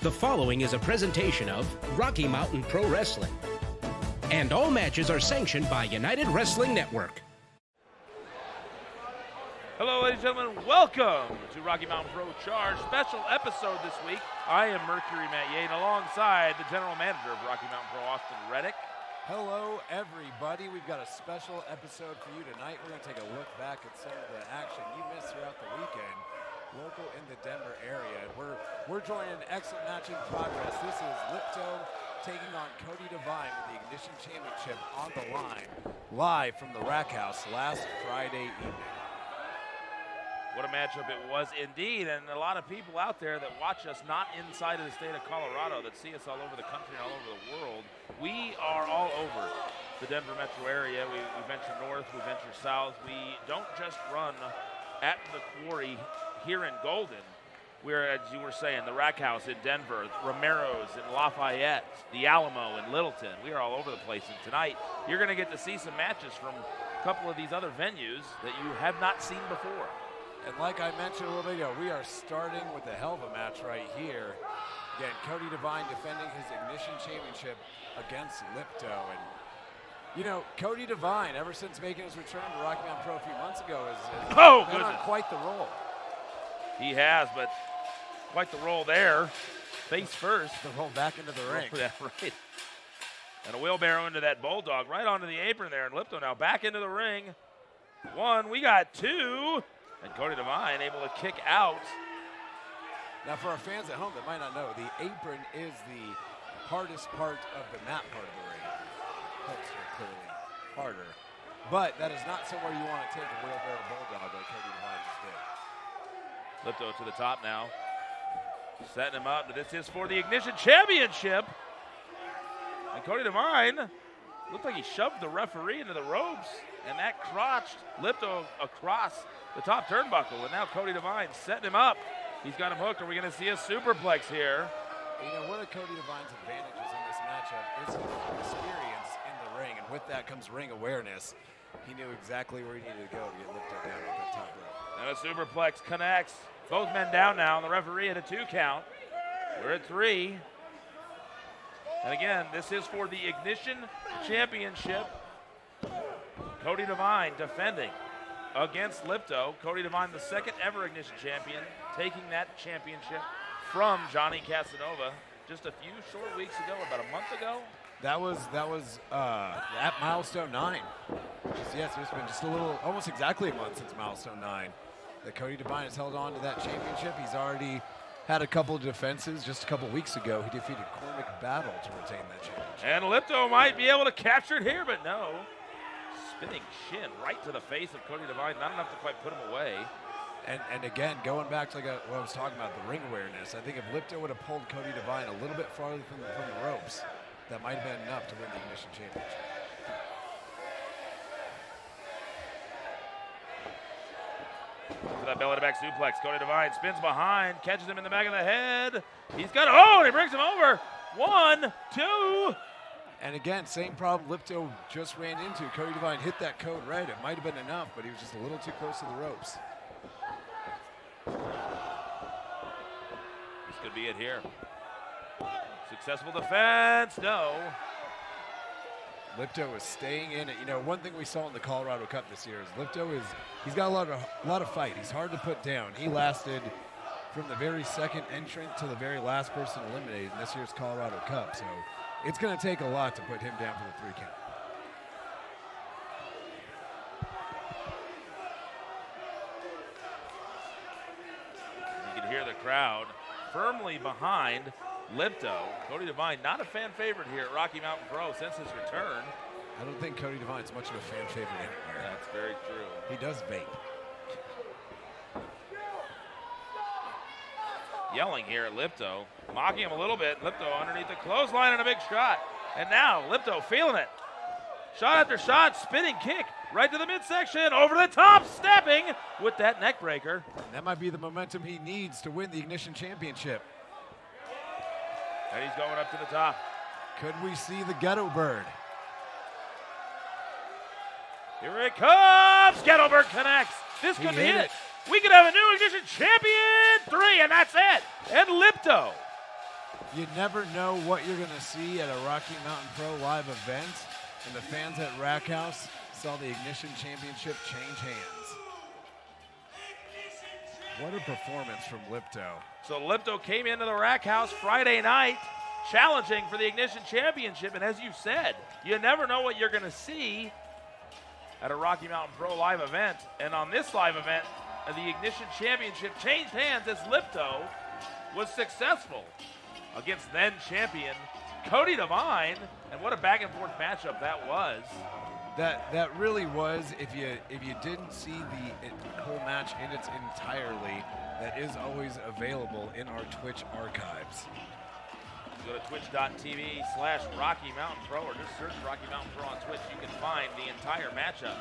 The following is a presentation of Rocky Mountain Pro Wrestling. And all matches are sanctioned by United Wrestling Network. Hello, ladies and gentlemen. Welcome to Rocky Mountain Pro Charged. Special episode this week. I am Mercury Matt Yates, alongside the general manager of Rocky Mountain Pro, Austin Reddick. Hello, everybody. We've got a special episode for you tonight. We're going to take a look back at some of the action you missed throughout the weekend, local in the Denver area. We're joining an excellent match in progress. This is Lipto taking on Cody Devine with the Ignition Championship on the line, live from the Rack House last Friday evening. What a matchup it was indeed, and a lot of people out there that watch us not inside of the state of Colorado, that see us all over the country and all over the world. We are all over the Denver metro area. We venture north, we venture south. We don't just run at the quarry here in Golden. We're, as you were saying, the Rack House in Denver, Romero's in Lafayette, the Alamo in Littleton. We are all over the place, and tonight you're going to get to see some matches from a couple of these other venues that you have not seen before. And like I mentioned a little bit ago, we are starting with a hell of a match right here. Again, Cody Devine defending his Ignition Championship against Lipto. And, you know, Cody Devine, ever since making his return to Rocky Mountain Pro a few months ago, has been on quite the roll. He has, but quite the roll there. Face first. The roll back into the ring. Yeah, right. And a wheelbarrow into that Bulldog, right onto the apron there. And Lipto now back into the ring. One, we got two. And Cody Devine able to kick out. Now, for our fans at home that might not know, the apron is the hardest part of the mat part of the ring. Poster, clearly harder. But that is not somewhere you want to take a wheelbarrow Bulldog like Cody Devine just did. Lipto to the top now. Setting him up. This is for the Ignition Championship. And Cody Devine looked like he shoved the referee into the ropes. And that crotched Lipto across the top turnbuckle. And now Cody Devine setting him up. He's got him hooked. Are we going to see a superplex here? You know, one of Cody Devine's advantages in this matchup is his experience in the ring. And with that comes ring awareness. He knew exactly where he needed to go to get Lipto down at that top rope. And a superplex connects. Both men down now, and the referee at a 2 count. We're at 3. And again, this is for the Ignition Championship. Cody Devine defending against Lipto. Cody Devine, the second ever Ignition champion, taking that championship from Johnny Casanova just a few short weeks ago, about a month ago. That was at Milestone 9. It's been just a little, almost exactly a month since Milestone 9 that Cody Devine has held on to that championship. He's already had a couple of defenses. Just a couple weeks ago, he defeated Cormac Battle to retain that championship. And Lipto might be able to capture it here, but no. Spinning shin right to the face of Cody Devine, not enough to quite put him away. And again, going back to what I was talking about, the ring awareness, I think if Lipto would have pulled Cody Devine a little bit farther from the ropes, that might have been enough to win the Ignition Championship. To that belly-to-back suplex, Cody Devine spins behind, catches him in the back of the head. He's got, and he brings him over. 1, 2. And again, same problem Lipto just ran into. Cody Devine hit that code right. It might have been enough, but he was just a little too close to the ropes. This could be it here. Successful defense, no. Lipto is staying in it. You know, one thing we saw in the Colorado Cup this year is he's got a lot of fight. He's hard to put down. He lasted from the very second entrant to the very last person eliminated in this year's Colorado Cup. So it's going to take a lot to put him down for the 3 count. You can hear the crowd firmly behind Lipto. Cody Devine, not a fan favorite here at Rocky Mountain Pro since his return. I don't think Cody Devine's much of a fan favorite anywhere. That's very true. He does vape. Yelling here at Lipto, mocking him a little bit. Lipto underneath the clothesline and a big shot. And now Lipto feeling it. Shot after shot, spinning kick right to the midsection, over the top, snapping with that neck breaker. And that might be the momentum he needs to win the Ignition Championship. And he's going up to the top. Could we see the Ghetto Bird? Here it comes. Ghetto Bird connects. This could be it. We could have a new Ignition Champion 3, and that's it. And Lipto You never know what you're going to see at a Rocky Mountain Pro live event, and the fans at Rack House saw the Ignition Championship change hands. What a performance from Lipto. So Lipto came into the Rack House Friday night challenging for the Ignition Championship, and as you said, you never know what you're going to see at a Rocky Mountain Pro live event. And on this live event, the Ignition Championship changed hands as Lipto was successful against then champion Cody Devine, and what a back and forth matchup that was. That really was. If you didn't see the whole match in its entirely, that is always available in our Twitch archives. Go to twitch.tv/Rocky Mountain Pro, or just search Rocky Mountain Pro on Twitch. You can find the entire matchup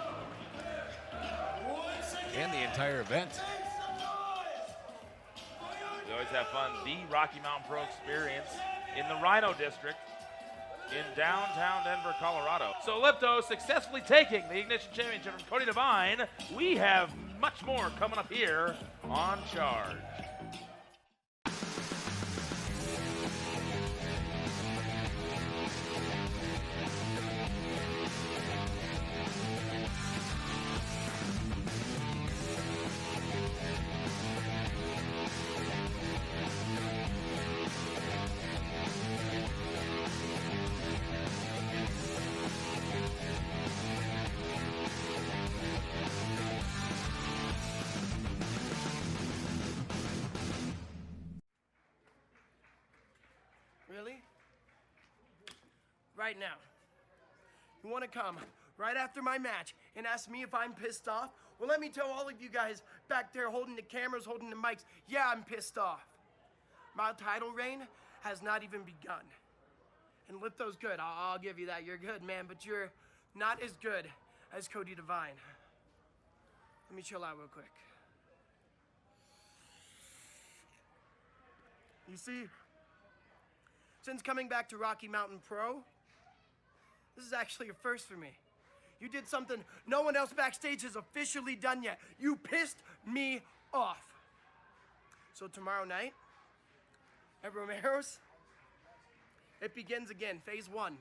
and the entire event. We always have fun. The Rocky Mountain Pro experience in the Rhino District in downtown Denver, Colorado. So Lipto successfully taking the Ignition Championship from Cody Devine. We have much more coming up here on Charge. Really? Right now. You want to come right after my match and ask me if I'm pissed off? Well, let me tell all of you guys back there holding the cameras, holding the mics, yeah, I'm pissed off. My title reign has not even begun. And Lipto's good, I'll give you that. You're good, man, but you're not as good as Cody Devine. Let me chill out real quick. You see, since coming back to Rocky Mountain Pro, this is actually a first for me. You did something no one else backstage has officially done yet. You pissed me off. So tomorrow night, at Romero's, it begins again, phase 1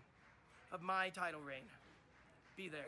of my title reign. Be there.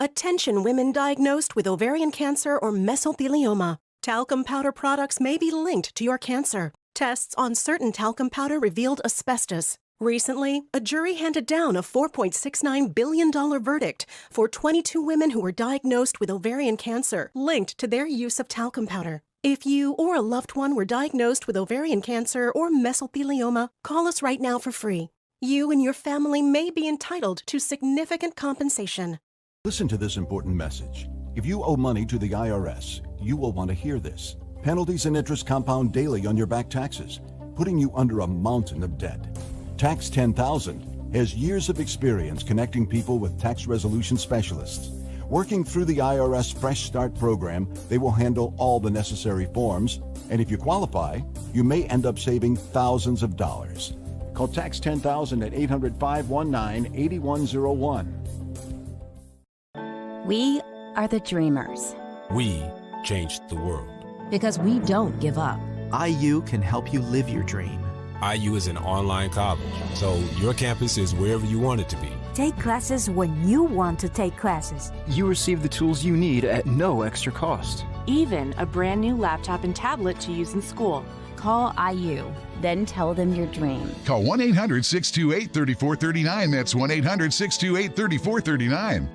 Attention women diagnosed with ovarian cancer or mesothelioma. Talcum powder products may be linked to your cancer. Tests on certain talcum powder revealed asbestos. Recently, a jury handed down a $4.69 billion verdict for 22 women who were diagnosed with ovarian cancer linked to their use of talcum powder. If you or a loved one were diagnosed with ovarian cancer or mesothelioma, call us right now for free. You and your family may be entitled to significant compensation. Listen to this important message. If you owe money to the IRS, you will want to hear this. Penalties and interest compound daily on your back taxes, putting you under a mountain of debt. Tax 10,000 has years of experience connecting people with tax resolution specialists. Working through the IRS Fresh Start program, they will handle all the necessary forms, and if you qualify, you may end up saving thousands of dollars. Call Tax 10,000 at 800-519-8101. We are the dreamers. We changed the world. Because we don't give up. IU can help you live your dream. IU is an online college, so your campus is wherever you want it to be. Take classes when you want to take classes. You receive the tools you need at no extra cost. Even a brand new laptop and tablet to use in school. Call IU, then tell them your dream. Call 1-800-628-3439. That's 1-800-628-3439.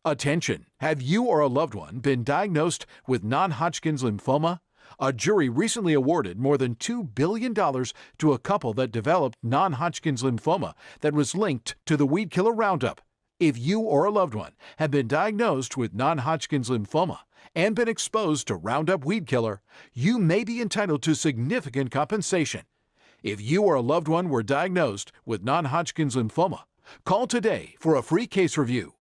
Attention! Have you or a loved one been diagnosed with non-Hodgkin's lymphoma? A jury recently awarded more than $2 billion to a couple that developed non-Hodgkin's lymphoma that was linked to the weed killer Roundup. If you or a loved one have been diagnosed with non-Hodgkin's lymphoma and been exposed to Roundup weed killer, you may be entitled to significant compensation. If you or a loved one were diagnosed with non-Hodgkin's lymphoma, call today for a free case review.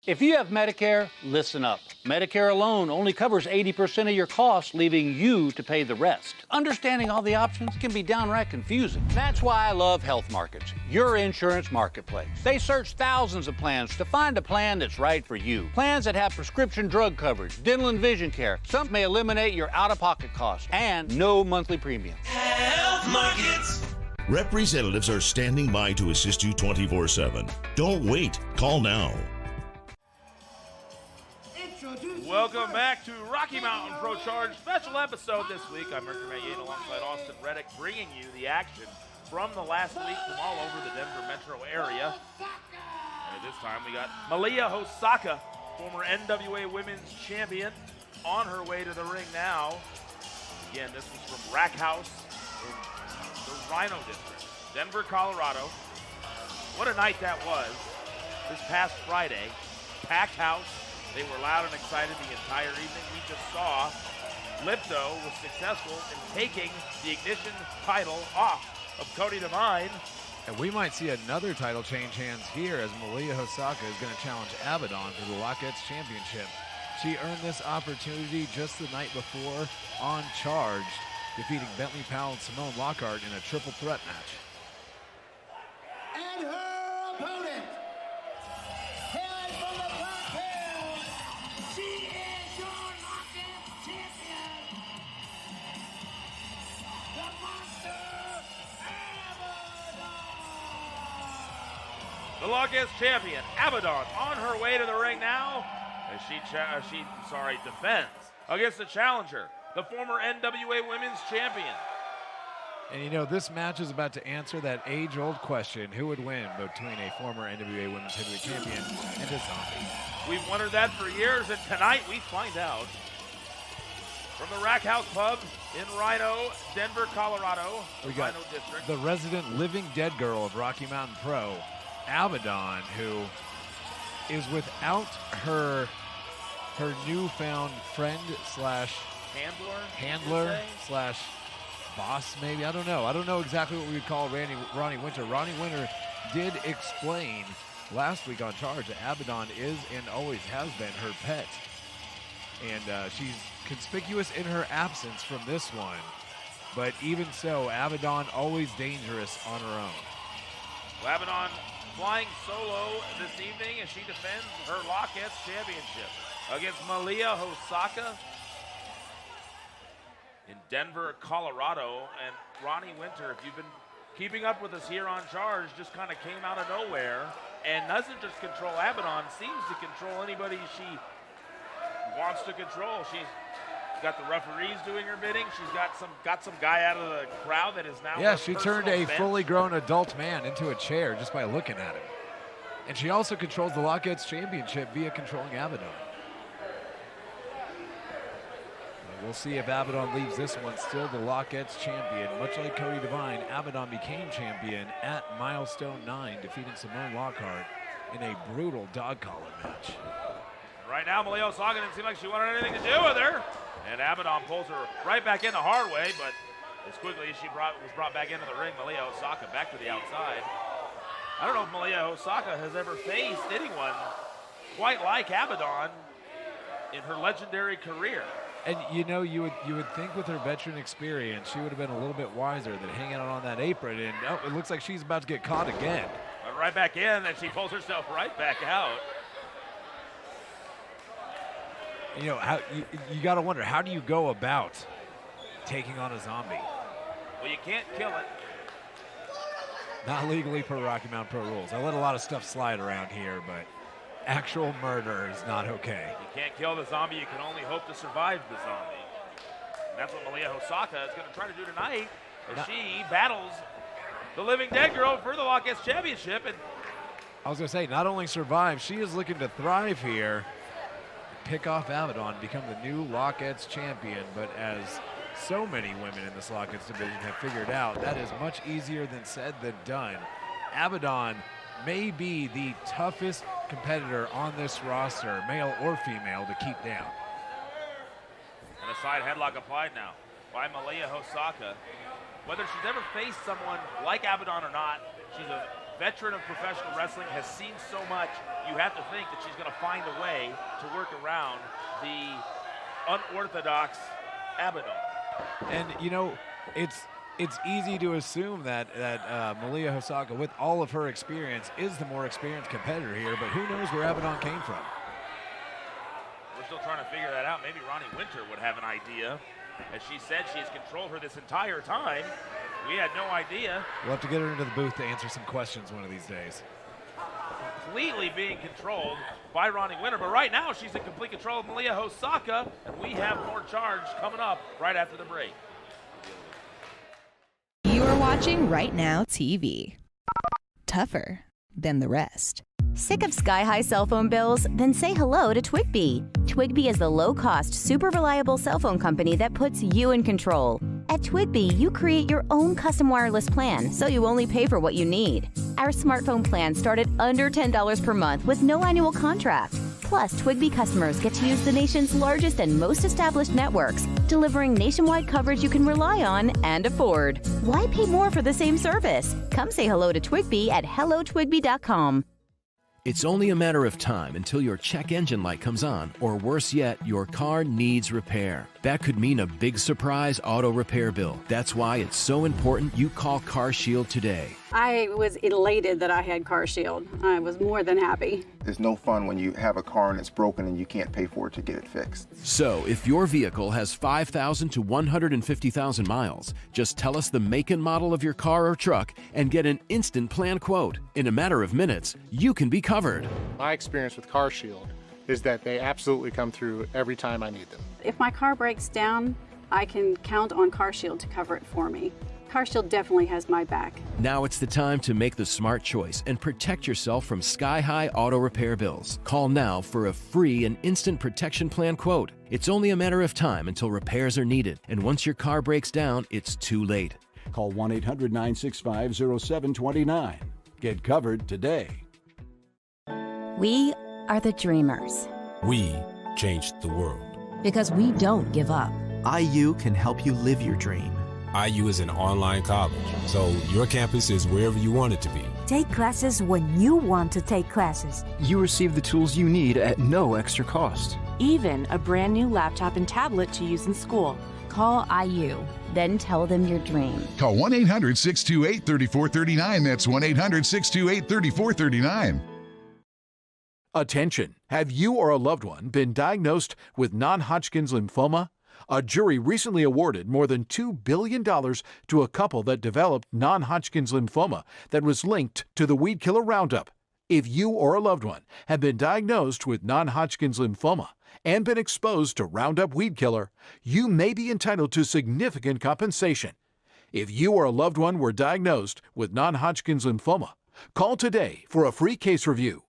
If you have Medicare, listen up. Medicare alone only covers 80% of your costs, leaving you to pay the rest. Understanding all the options can be downright confusing. That's why I love Health Markets, your insurance marketplace. They search thousands of plans to find a plan that's right for you. Plans that have prescription drug coverage, dental and vision care. Some may eliminate your out-of-pocket costs and no monthly premium. Health Markets. Representatives are standing by to assist you 24/7. Don't wait. Call now. Welcome back to Rocky Mountain Pro Charged special episode this week. I'm Mercury Matt Yates alongside Austin Reddick, bringing you the action from the last week from all over the Denver metro area. And this time we got Malia Hosaka, former NWA Women's Champion, on her way to the ring now. Again, this was from Rack House in the Rhino District, Denver, Colorado. What a night that was this past Friday. Packed house. They were loud and excited the entire evening. We just saw Lipto was successful in taking the Ignition title off of Cody Devine. And we might see another title change hands here as Malia Hosaka is going to challenge Abaddon for the Lockettes Championship. She earned this opportunity just the night before on Charged, defeating Bentley Powell and Simone Lockhart in a triple threat match. And her opponent, hailing from the Black Hills, she is your Lockettes champion, the Monster Abaddon. The Lockettes champion, Abaddon, on her way to the ring now as she defends against the challenger, the former NWA Women's Champion. And you know, this match is about to answer that age-old question, who would win between a former NWA Women's Heavyweight Champion and a zombie? We've wondered that for years, and tonight we find out. From the Rack House Pub in Rhino, Denver, Colorado, we got Rhino District. The resident living dead girl of Rocky Mountain Pro, Abaddon, who is without her newfound friend slash handler slash boss, maybe. I don't know. I don't know exactly what we would call Ronnie Winter. Ronnie Winter did explain last week on Charge that Abaddon is and always has been her pet. And she's conspicuous in her absence from this one. But even so, Abaddon always dangerous on her own. Well, Abaddon flying solo this evening as she defends her Lockettes Championship against Malia Hosaka in Denver, Colorado. And Ronnie Winter, if you've been keeping up with us here on Charge, just kind of came out of nowhere and doesn't just control Abaddon, seems to control anybody she wants to control. She's got the referees doing her bidding. She's got some guy out of the crowd that is now she turned a fully grown adult man into a chair just by looking at him. And she also controls the Lockettes Championship via controlling Abaddon. We'll see if Abaddon leaves this one still the Lockettes champion. Much like Cody Devine, Abaddon became champion at Milestone 9, defeating Simone Lockhart in a brutal dog collar match. Right now, Malia Hosaka didn't seem like she wanted anything to do with her. And Abaddon pulls her right back in the hard way, but as quickly as she was brought back into the ring, Malia Hosaka back to the outside. I don't know if Malia Hosaka has ever faced anyone quite like Abaddon in her legendary career. And you know, you would think with her veteran experience, she would have been a little bit wiser than hanging out on that apron. And it looks like she's about to get caught again. But right back in, and she pulls herself right back out. You know, you got to wonder, how do you go about taking on a zombie? Well, you can't kill it. Not legally per Rocky Mountain Pro rules. I let a lot of stuff slide around here, but actual murder is not okay. You can't kill the zombie. You can only hope to survive the zombie. And that's what Malia Hosaka is going to try to do tonight as she battles the living dead girl for the Lockettes Championship. And I was going to say, not only survive, she is looking to thrive here. Pick off Abaddon, become the new Lockettes champion. But as so many women in this Lockettes division have figured out, that is much easier than said than done. Abaddon may be the toughest competitor on this roster, male or female, to keep down. And a side headlock applied now by Malia Hosaka. Whether she's ever faced someone like Abaddon or not, she's a veteran of professional wrestling, has seen so much, you have to think that she's going to find a way to work around the unorthodox Abaddon. And, you know, it's easy to assume that Malia Hosaka, with all of her experience, is the more experienced competitor here, but who knows where Abaddon came from? We're still trying to figure that out. Maybe Ronnie Winter would have an idea. As she said, she's controlled her this entire time. We had no idea. We'll have to get her into the booth to answer some questions one of these days. Completely being controlled by Ronnie Winter, but right now she's in complete control of Malia Hosaka, and we have more Charged coming up right after the break. You are watching Right Now TV. Tougher than the rest. Sick of sky-high cell phone bills? Then say hello to Twigbee. Twigbee is the low-cost, super reliable cell phone company that puts you in control. At Twigbee, you create your own custom wireless plan, so you only pay for what you need. Our smartphone plans start at under $10 per month with no annual contract. Plus, Twigbee customers get to use the nation's largest and most established networks, delivering nationwide coverage you can rely on and afford. Why pay more for the same service? Come say hello to Twigbee at hellotwigbee.com. It's only a matter of time until your check engine light comes on, or worse yet, your car needs repair. That could mean a big surprise auto repair bill. That's why it's so important you call CarShield today. I was elated that I had CarShield. I was more than happy. It's no fun when you have a car and it's broken and you can't pay for it to get it fixed. So, if your vehicle has 5,000 to 150,000 miles, just tell us the make and model of your car or truck and get an instant plan quote. In a matter of minutes, you can be covered. My experience with CarShield is that they absolutely come through every time I need them. If my car breaks down, I can count on CarShield to cover it for me. CarShield definitely has my back. Now it's the time to make the smart choice and protect yourself from sky-high auto repair bills. Call now for a free and instant protection plan quote. It's only a matter of time until repairs are needed, and once your car breaks down, it's too late. Call 1-800-965-0729. Get covered today. We are the dreamers. We changed the world. Because we don't give up. IU can help you live your dream. IU is an online college, so your campus is wherever you want it to be. Take classes when you want to take classes. You receive the tools you need at no extra cost. Even a brand new laptop and tablet to use in school. Call IU, then tell them your dream. Call 1-800-628-3439. That's 1-800-628-3439. Attention! Have you or a loved one been diagnosed with non-Hodgkin's lymphoma? A jury recently awarded more than $2 billion to a couple that developed non-Hodgkin's lymphoma that was linked to the weed killer Roundup. If you or a loved one have been diagnosed with non-Hodgkin's lymphoma and been exposed to Roundup weed killer, you may be entitled to significant compensation. If you or a loved one were diagnosed with non-Hodgkin's lymphoma, call today for a free case review.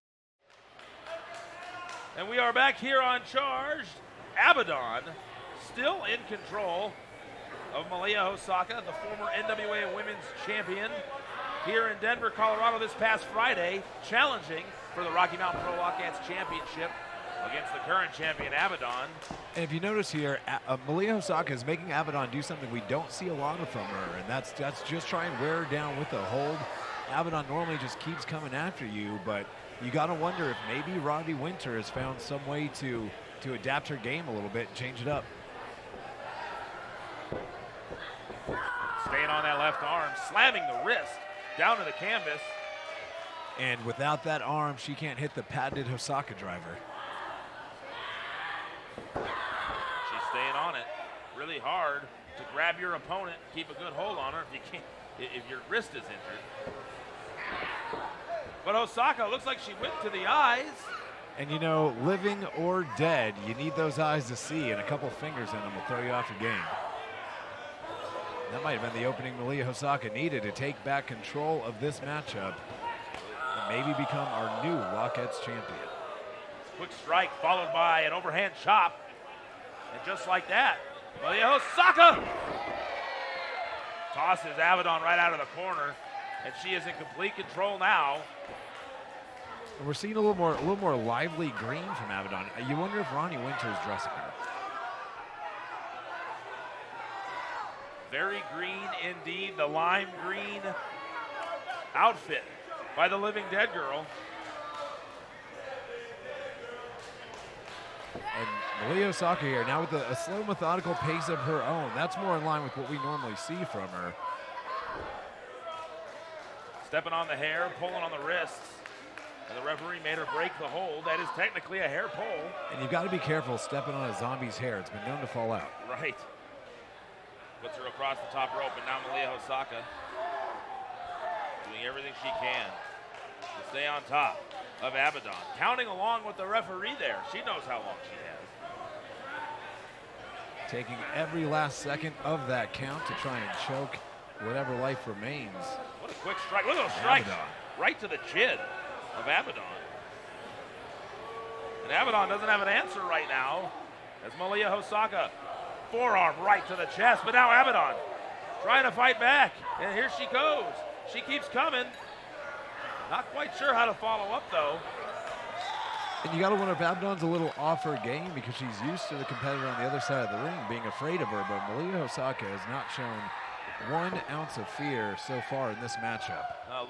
And we are back here on Charged. Abaddon still in control of Malia Hosaka, the former NWA Women's Champion, here in Denver, Colorado this past Friday, challenging for the Rocky Mountain Pro Lockdance Championship against the current champion, Abaddon. And if you notice here, Malia Hosaka is making Abaddon do something we don't see a lot of from her, and that's just try and wear her down with a hold. Abaddon normally just keeps coming after you, but you got to wonder if maybe Ronnie Winter has found some way to adapt her game a little bit and change it up. Staying on that left arm, slamming the wrist down to the canvas. And without that arm, she can't hit the patented Hosaka driver. She's staying on it really hard to grab your opponent, keep a good hold on her if your wrist is injured. But Hosaka looks like she went to the eyes. And you know, living or dead, you need those eyes to see, and a couple fingers in them will throw you off your game. That might have been the opening Malia Hosaka needed to take back control of this matchup and maybe become our new Lockettes champion. Quick strike followed by an overhand chop. And just like that, Malia Hosaka tosses Abaddon right out of the corner, and she is in complete control now. And we're seeing a little more lively green from Abaddon. You wonder if Ronnie Winter is dressing her. Very green indeed, the lime green outfit by the living dead girl. And Malia Osaka here now with a slow, methodical pace of her own. That's more in line with what we normally see from her. Stepping on the hair, pulling on the wrists. And the referee made her break the hold. That is technically a hair pull. And you've got to be careful stepping on a zombie's hair. It's been known to fall out. Right. Puts her across the top rope, and now Malia Osaka doing everything she can to stay on top of Abaddon. Counting along with the referee there. She knows how long she has. Taking every last second of that count to try and choke whatever life remains. What a quick strike. Look at those strikes. Right to the chin of Abaddon. And Abaddon doesn't have an answer right now as Malia Osaka forearm right to the chest. But now Abaddon trying to fight back. And here she goes. She keeps coming. Not quite sure how to follow up, though. And you got to wonder if Abaddon's a little off her game because she's used to the competitor on the other side of the ring being afraid of her. But Malia Osaka has not shown 1 ounce of fear so far in this matchup. A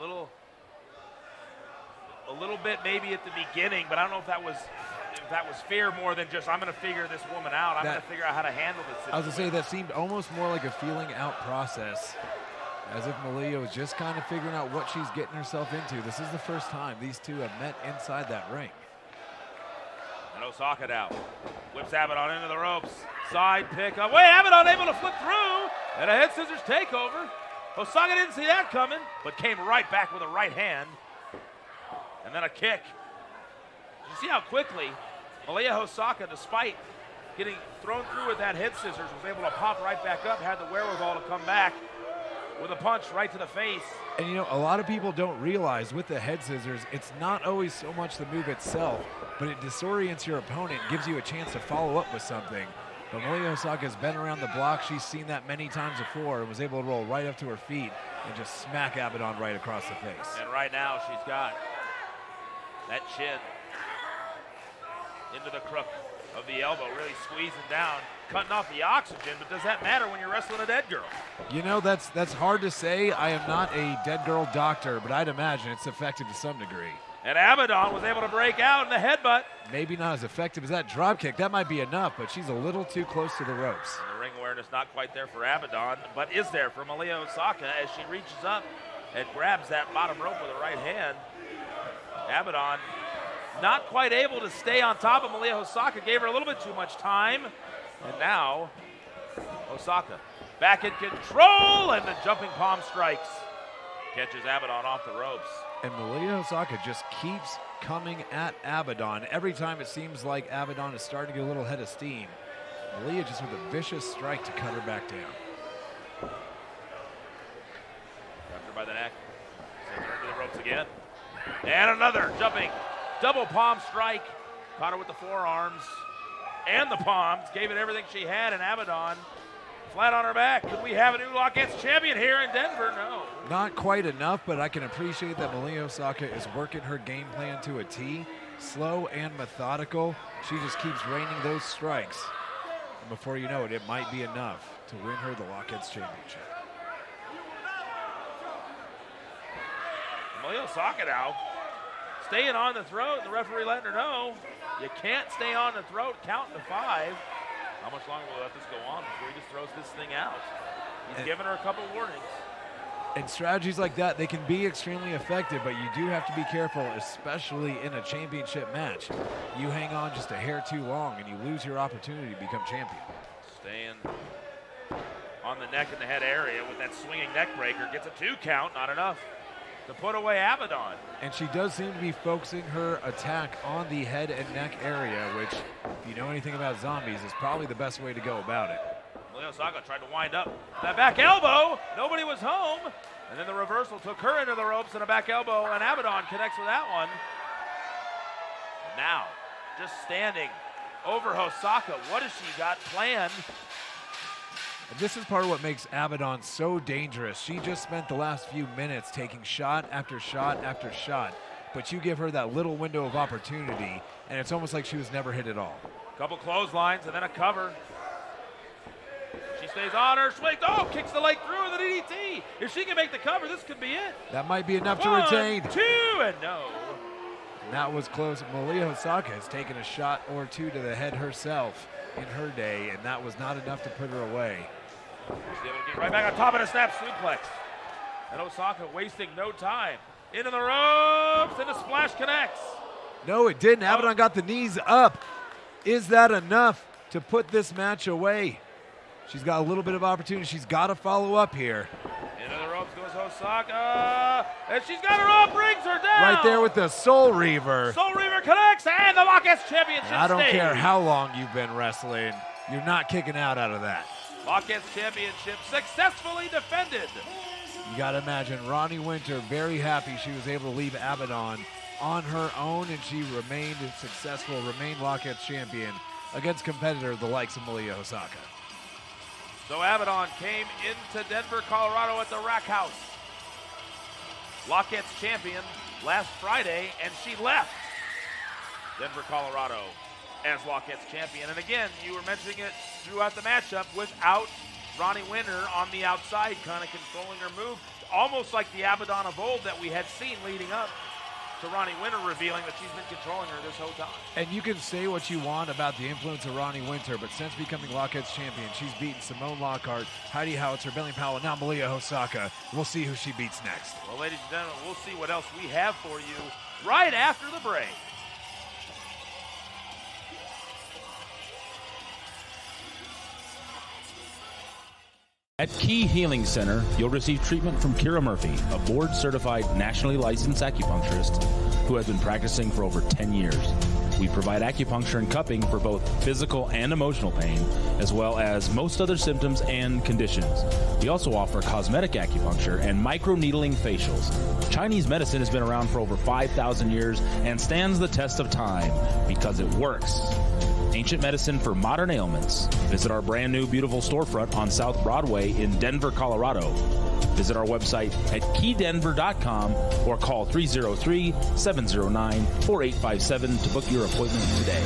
little bit maybe at the beginning, but I don't know if that was fear more than just I'm going to figure this woman out. I'm going to figure out how to handle this situation. I was going to say that seemed almost more like a feeling out process, as if Malia was just kind of figuring out what she's getting herself into. This is the first time these two have met inside that ring. And Osaka now whips Abaddon into the ropes. Side pick up. Wait, Abaddon able to flip through. And a head scissors takeover. Osaka didn't see that coming, but came right back with a right hand. And then a kick. You see how quickly Malia Osaka, despite getting thrown through with that head scissors, was able to pop right back up, had the wherewithal to come back with a punch right to the face. And you know, a lot of people don't realize with the head scissors, it's not always so much the move itself, but it disorients your opponent, gives you a chance to follow up with something. But Malia Osaka's been around the block. She's seen that many times before and was able to roll right up to her feet and just smack Abaddon right across the face. And right now she's got that chin into the crook of the elbow, really squeezing down, cutting off the oxygen, but does that matter when you're wrestling a dead girl? You know, that's hard to say. I am not a dead girl doctor, but I'd imagine it's effective to some degree. And Abaddon was able to break out in the headbutt. Maybe not as effective as that drop kick. That might be enough, but she's a little too close to the ropes. And the ring awareness not quite there for Abaddon, but is there for Malia Osaka as she reaches up and grabs that bottom rope with her right hand. Abaddon not quite able to stay on top of Malia Osaka, gave her a little bit too much time. And now Osaka back in control, and the jumping palm strikes. Catches Abaddon off the ropes. And Malia Osaka just keeps coming at Abaddon. Every time it seems like Abaddon is starting to get a little head of steam, Malia just with a vicious strike to cut her back down. Grabbed her by the neck, sends her into the ropes again. And another jumping double palm strike. Caught her with the forearms and the palms, gave it everything she had, and Abaddon flat on her back. Could we have a new Lockheed's champion here in Denver? No. Not quite enough, but I can appreciate that Malia Osaka is working her game plan to a T. Slow and methodical. She just keeps raining those strikes. And before you know it, it might be enough to win her the Lockheed's championship. Malia Osaka now staying on the throat. The referee letting her know you can't stay on the throat. Counting to 5. How much longer will we let this go on before he just throws this thing out? He's giving her a couple warnings. And strategies like that, they can be extremely effective, but you do have to be careful, especially in a championship match. You hang on just a hair too long and you lose your opportunity to become champion. Staying on the neck and the head area with that swinging neck breaker. Gets a 2 count, not enough to put away Abaddon. And she does seem to be focusing her attack on the head and neck area, which, if you know anything about zombies, is probably the best way to go about it. Malia Osaka tried to wind up that back elbow. Nobody was home. And then the reversal took her into the ropes and a back elbow, and Abaddon connects with that one. And now, just standing over Osaka. What has she got planned? And this is part of what makes Abaddon so dangerous. She just spent the last few minutes taking shot after shot after shot, but you give her that little window of opportunity, and it's almost like she was never hit at all. Couple clotheslines and then a cover. She stays on her, swings, kicks the leg through with a knee DDT. If she can make the cover, this could be it. That might be enough to 1, retain. 2, and no. And that was close. Malia Hosaka has taken a shot or two to the head herself in her day, and that was not enough to put her away. She's able to get right back on top of the snap suplex. And Osaka wasting no time. Into the ropes, and the splash connects. No, it didn't. Abaddon got the knees up. Is that enough to put this match away? She's got a little bit of opportunity. She's got to follow up here. Into the ropes goes Osaka, and she's got her up, brings her down. Right there with the Soul Reaver. Soul Reaver connects, and the Lockheed's Championship I don't stays. care how long you've been wrestling. You're not kicking out of that. Lockheed's Championship successfully defended. You got to imagine Ronnie Winter very happy she was able to leave Abaddon on her own, and she remained successful, remained Lockheed's champion against competitor the likes of Malia Hosaka. So Abaddon came into Denver, Colorado at the Rack House. Lockheed's champion last Friday, and she left Denver, Colorado as Lockheed's champion. And again, you were mentioning it throughout the matchup, without Ronnie Winter on the outside, kind of controlling her move, almost like the Abaddon of old that we had seen leading up to Ronnie Winter revealing that she's been controlling her this whole time. And you can say what you want about the influence of Ronnie Winter, but since becoming Lockheed's champion, she's beaten Simone Lockhart, Heidi Howitzer, Billy Powell, now Malia Hosaka. We'll see who she beats next. Well, ladies and gentlemen, we'll see what else we have for you right after the break. At Key Healing Center, you'll receive treatment from Kira Murphy, a board-certified, nationally licensed acupuncturist who has been practicing for over 10 years. We provide acupuncture and cupping for both physical and emotional pain, as well as most other symptoms and conditions. We also offer cosmetic acupuncture and microneedling facials. Chinese medicine has been around for over 5,000 years and stands the test of time because it works. Ancient medicine for modern ailments. Visit our brand new beautiful storefront on South Broadway in Denver, Colorado. Visit our website at keydenver.com or call 303-709-4857 to book your appointment today.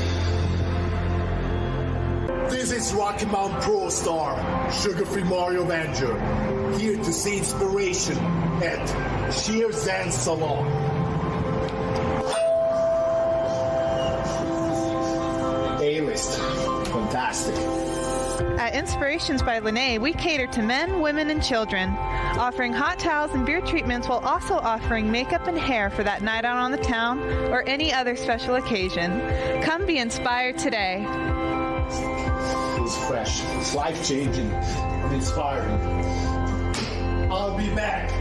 This is Rocky Mountain Pro star, Sugar-Free Mario Avenger, here to see inspiration at Sheer Zen Salon. A-list. Fantastic. At Inspirations by Lene, we cater to men, women, and children, offering hot towels and beer treatments while also offering makeup and hair for that night out on the town or any other special occasion. Come be inspired today. It's fresh, it's life-changing, and inspiring. I'll be back.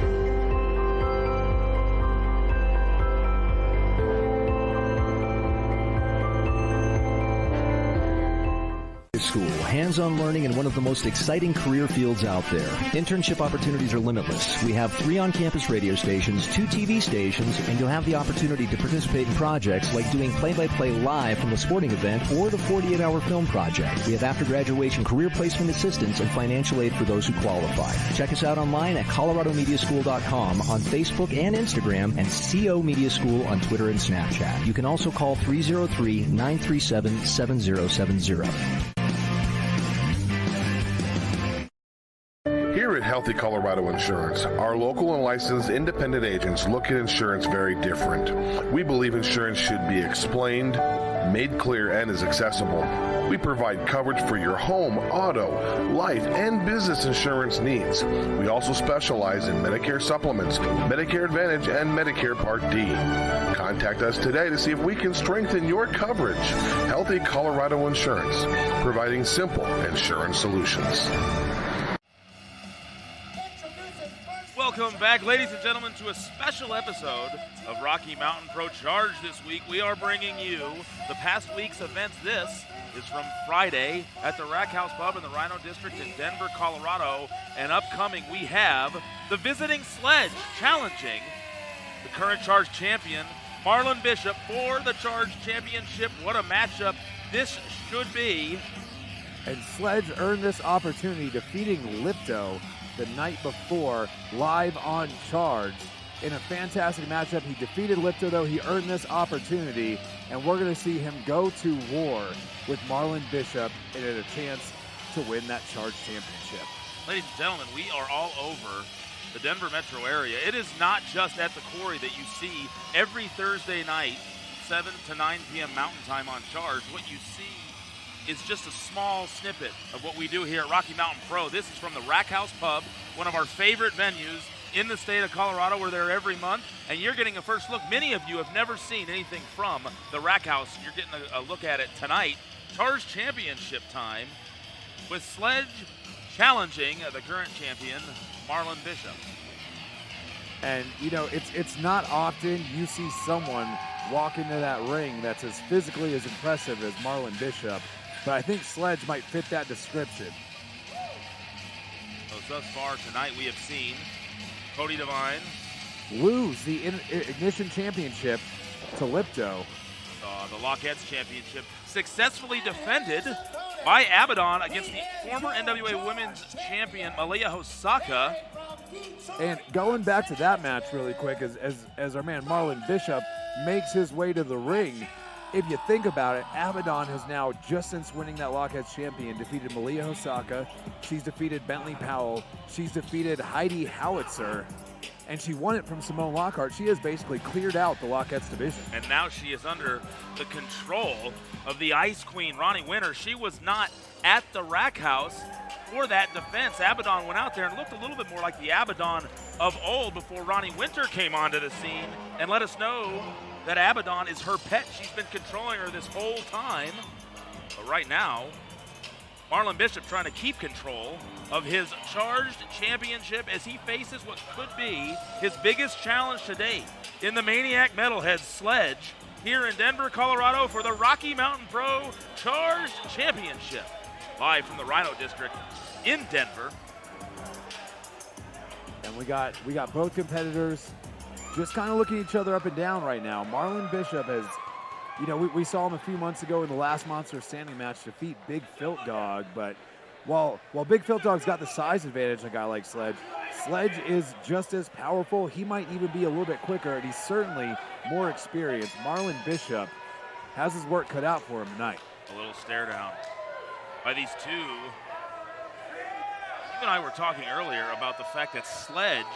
School, hands-on learning in one of the most exciting career fields out there. Internship opportunities are limitless. We have 3 on-campus radio stations, 2 TV stations, and you'll have the opportunity to participate in projects like doing play-by-play live from a sporting event or the 48-hour film project. We have after-graduation career placement assistance and financial aid for those who qualify. Check us out online at coloradomediaschool.com, on Facebook and Instagram, and CO Media School on Twitter and Snapchat. You can also call 303-937-7070. Here at Healthy Colorado Insurance, our local and licensed independent agents look at insurance very different. We believe insurance should be explained, made clear, and is accessible. We provide coverage for your home, auto, life, and business insurance needs. We also specialize in Medicare supplements, Medicare Advantage, and Medicare Part D. Contact us today to see if we can strengthen your coverage. Healthy Colorado Insurance, providing simple insurance solutions. Welcome back, ladies and gentlemen, to a special episode of Rocky Mountain Pro Charged this week. We are bringing you the past week's events. This is from Friday at the Rack House Pub in the Rhino District in Denver, Colorado. And upcoming, we have the Visiting Sledge challenging the current Charged champion, Marlon Bishop, for the Charged championship. What a matchup this should be. And Sledge earned this opportunity defeating Lipto the night before, live on Charged. In a fantastic matchup, he defeated Lipto, though. He earned this opportunity, and we're going to see him go to war with Marlon Bishop and a chance to win that Charged championship. Ladies and gentlemen, we are all over the Denver metro area. It is not just at the quarry that you see every Thursday night, 7 to 9 p.m. Mountain Time on Charged. What you see is just a small snippet of what we do here at Rocky Mountain Pro. This is from the Rack House Pub, one of our favorite venues in the state of Colorado. We're there every month, and you're getting a first look. Many of you have never seen anything from the Rack House. You're getting a look at it tonight. Charged Championship time with Sledge challenging the current champion, Marlon Bishop. And, you know, it's not often you see someone walk into that ring that's as physically as impressive as Marlon Bishop, but I think Sledge might fit that description. So thus far tonight we have seen Cody Devine lose the Ignition Championship to Lipto. The Lockettes Championship successfully defended by Abaddon against the former NWA Women's Champion Malia Hosaka. And going back to that match really quick, as our man Marlon Bishop makes his way to the ring, if you think about it, Abaddon has now, just since winning that Lockettes champion, defeated Malia Hosaka, she's defeated Bentley Powell, she's defeated Heidi Howitzer, and she won it from Simone Lockhart. She has basically cleared out the Lockettes division. And now she is under the control of the Ice Queen, Ronnie Winter. She was not at the Rack House for that defense. Abaddon went out there and looked a little bit more like the Abaddon of old before Ronnie Winter came onto the scene and let us know that Abaddon is her pet. She's been controlling her this whole time. But right now, Marlon Bishop trying to keep control of his Charged Championship as he faces what could be his biggest challenge to date in the Maniac Metalhead Sledge here in Denver, Colorado for the Rocky Mountain Pro Charged Championship. Live from the Rhino District in Denver. And we got both competitors just kind of looking each other up and down right now. Marlon Bishop has, you know, we saw him a few months ago in the last Monster Standing match defeat Big Filt Dog, but while Big Filt Dog's got the size advantage, a guy like Sledge is just as powerful. He might even be a little bit quicker, and he's certainly more experienced. Marlon Bishop has his work cut out for him tonight. A little stare down by these two. You and I were talking earlier about the fact that Sledge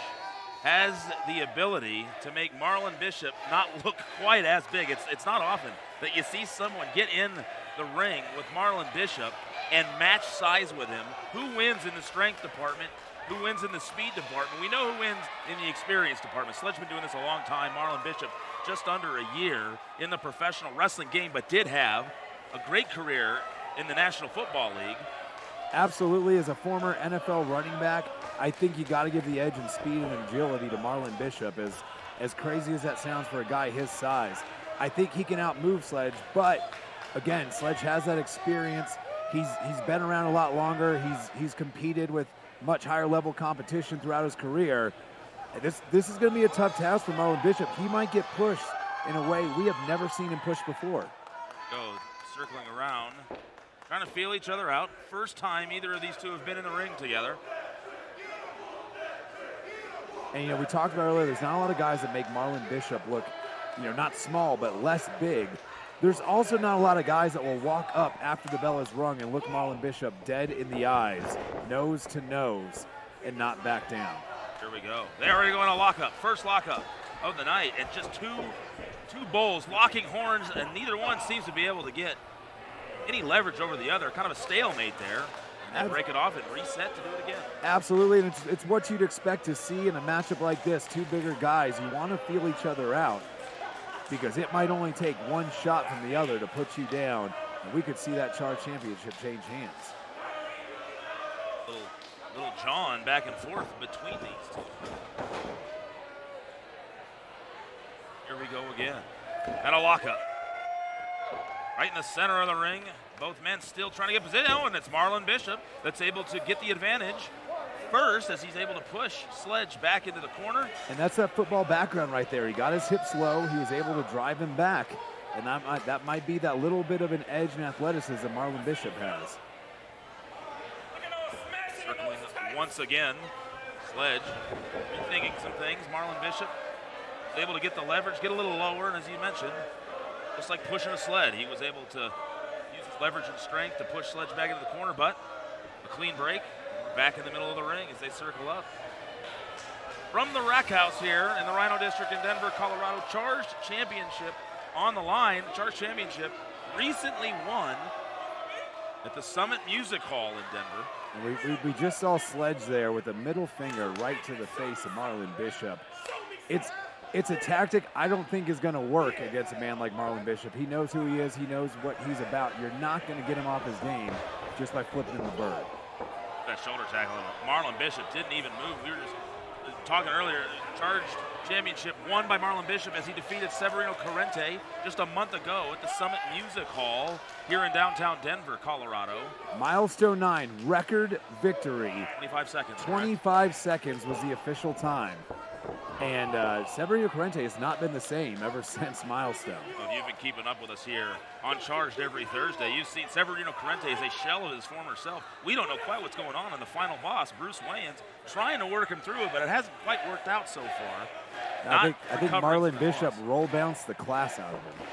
has the ability to make Marlon Bishop not look quite as big. It's not often that you see someone get in the ring with Marlon Bishop and match size with him. Who wins in the strength department? Who wins in the speed department? We know who wins in the experience department. Sledge's been doing this a long time. Marlon Bishop just under a year in the professional wrestling game, but did have a great career in the National Football League. Absolutely, as a former NFL running back, I think you got to give the edge in speed and agility to Marlon Bishop. As crazy as that sounds for a guy his size, I think he can outmove Sledge. But again, Sledge has that experience. He's been around a lot longer. He's competed with much higher level competition throughout his career. This is going to be a tough task for Marlon Bishop. He might get pushed in a way we have never seen him pushed before. Goes circling around, trying to feel each other out. First time either of these two have been in the ring together. And, you know, we talked about earlier, there's not a lot of guys that make Marlon Bishop look, you know, not small, but less big. There's also not a lot of guys that will walk up after the bell is rung and look Marlon Bishop dead in the eyes, nose to nose, and not back down. Here we go. They already going to lockup. First lockup of the night, and just two bulls locking horns, and neither one seems to be able to get any leverage over the other. Kind of a stalemate there. And then break it off and reset to do it again. Absolutely, and it's what you'd expect to see in a matchup like this. Two bigger guys, you want to feel each other out because it might only take one shot from the other to put you down, and we could see that Charged Championship change hands. Little John back and forth between these two. Here we go again. And a lockup. Right in the center of the ring. Both men still trying to get position. Oh, and it's Marlon Bishop that's able to get the advantage first as he's able to push Sledge back into the corner. And that's that football background right there. He got his hips low. He was able to drive him back. And that might be that little bit of an edge and athleticism Marlon Bishop has. Circling once again. Sledge rethinking some things. Marlon Bishop was able to get the leverage, get a little lower, and as you mentioned, just like pushing a sled, he was able to use his leverage and strength to push Sledge back into the corner, but a clean break. Back in the middle of the ring as they circle up. From the Rack House here in the Rhino District in Denver, Colorado, Charged Championship on the line. Charged Championship recently won at the Summit Music Hall in Denver. We just saw Sledge there with a middle finger right to the face of Marlon Bishop. It's a tactic I don't think is going to work against a man like Marlon Bishop. He knows who he is. He knows what he's about. You're not going to get him off his game just by flipping him the bird. That shoulder tackle. Marlon Bishop didn't even move. We were just talking earlier. Charged Championship won by Marlon Bishop as he defeated Severino Corrente just a month ago at the Summit Music Hall here in downtown Denver, Colorado. Milestone 9, record victory. 25 seconds. 25 seconds was the official time. And Severino Corrente has not been the same ever since Milestone. Well, if you've been keeping up with us here on Charged every Thursday, you've seen Severino Corrente is a shell of his former self. We don't know quite what's going on in the final boss, Bruce Wayans, trying to work him through it, but it hasn't quite worked out so far. I think Marlon Bishop roll bounced the class out of him.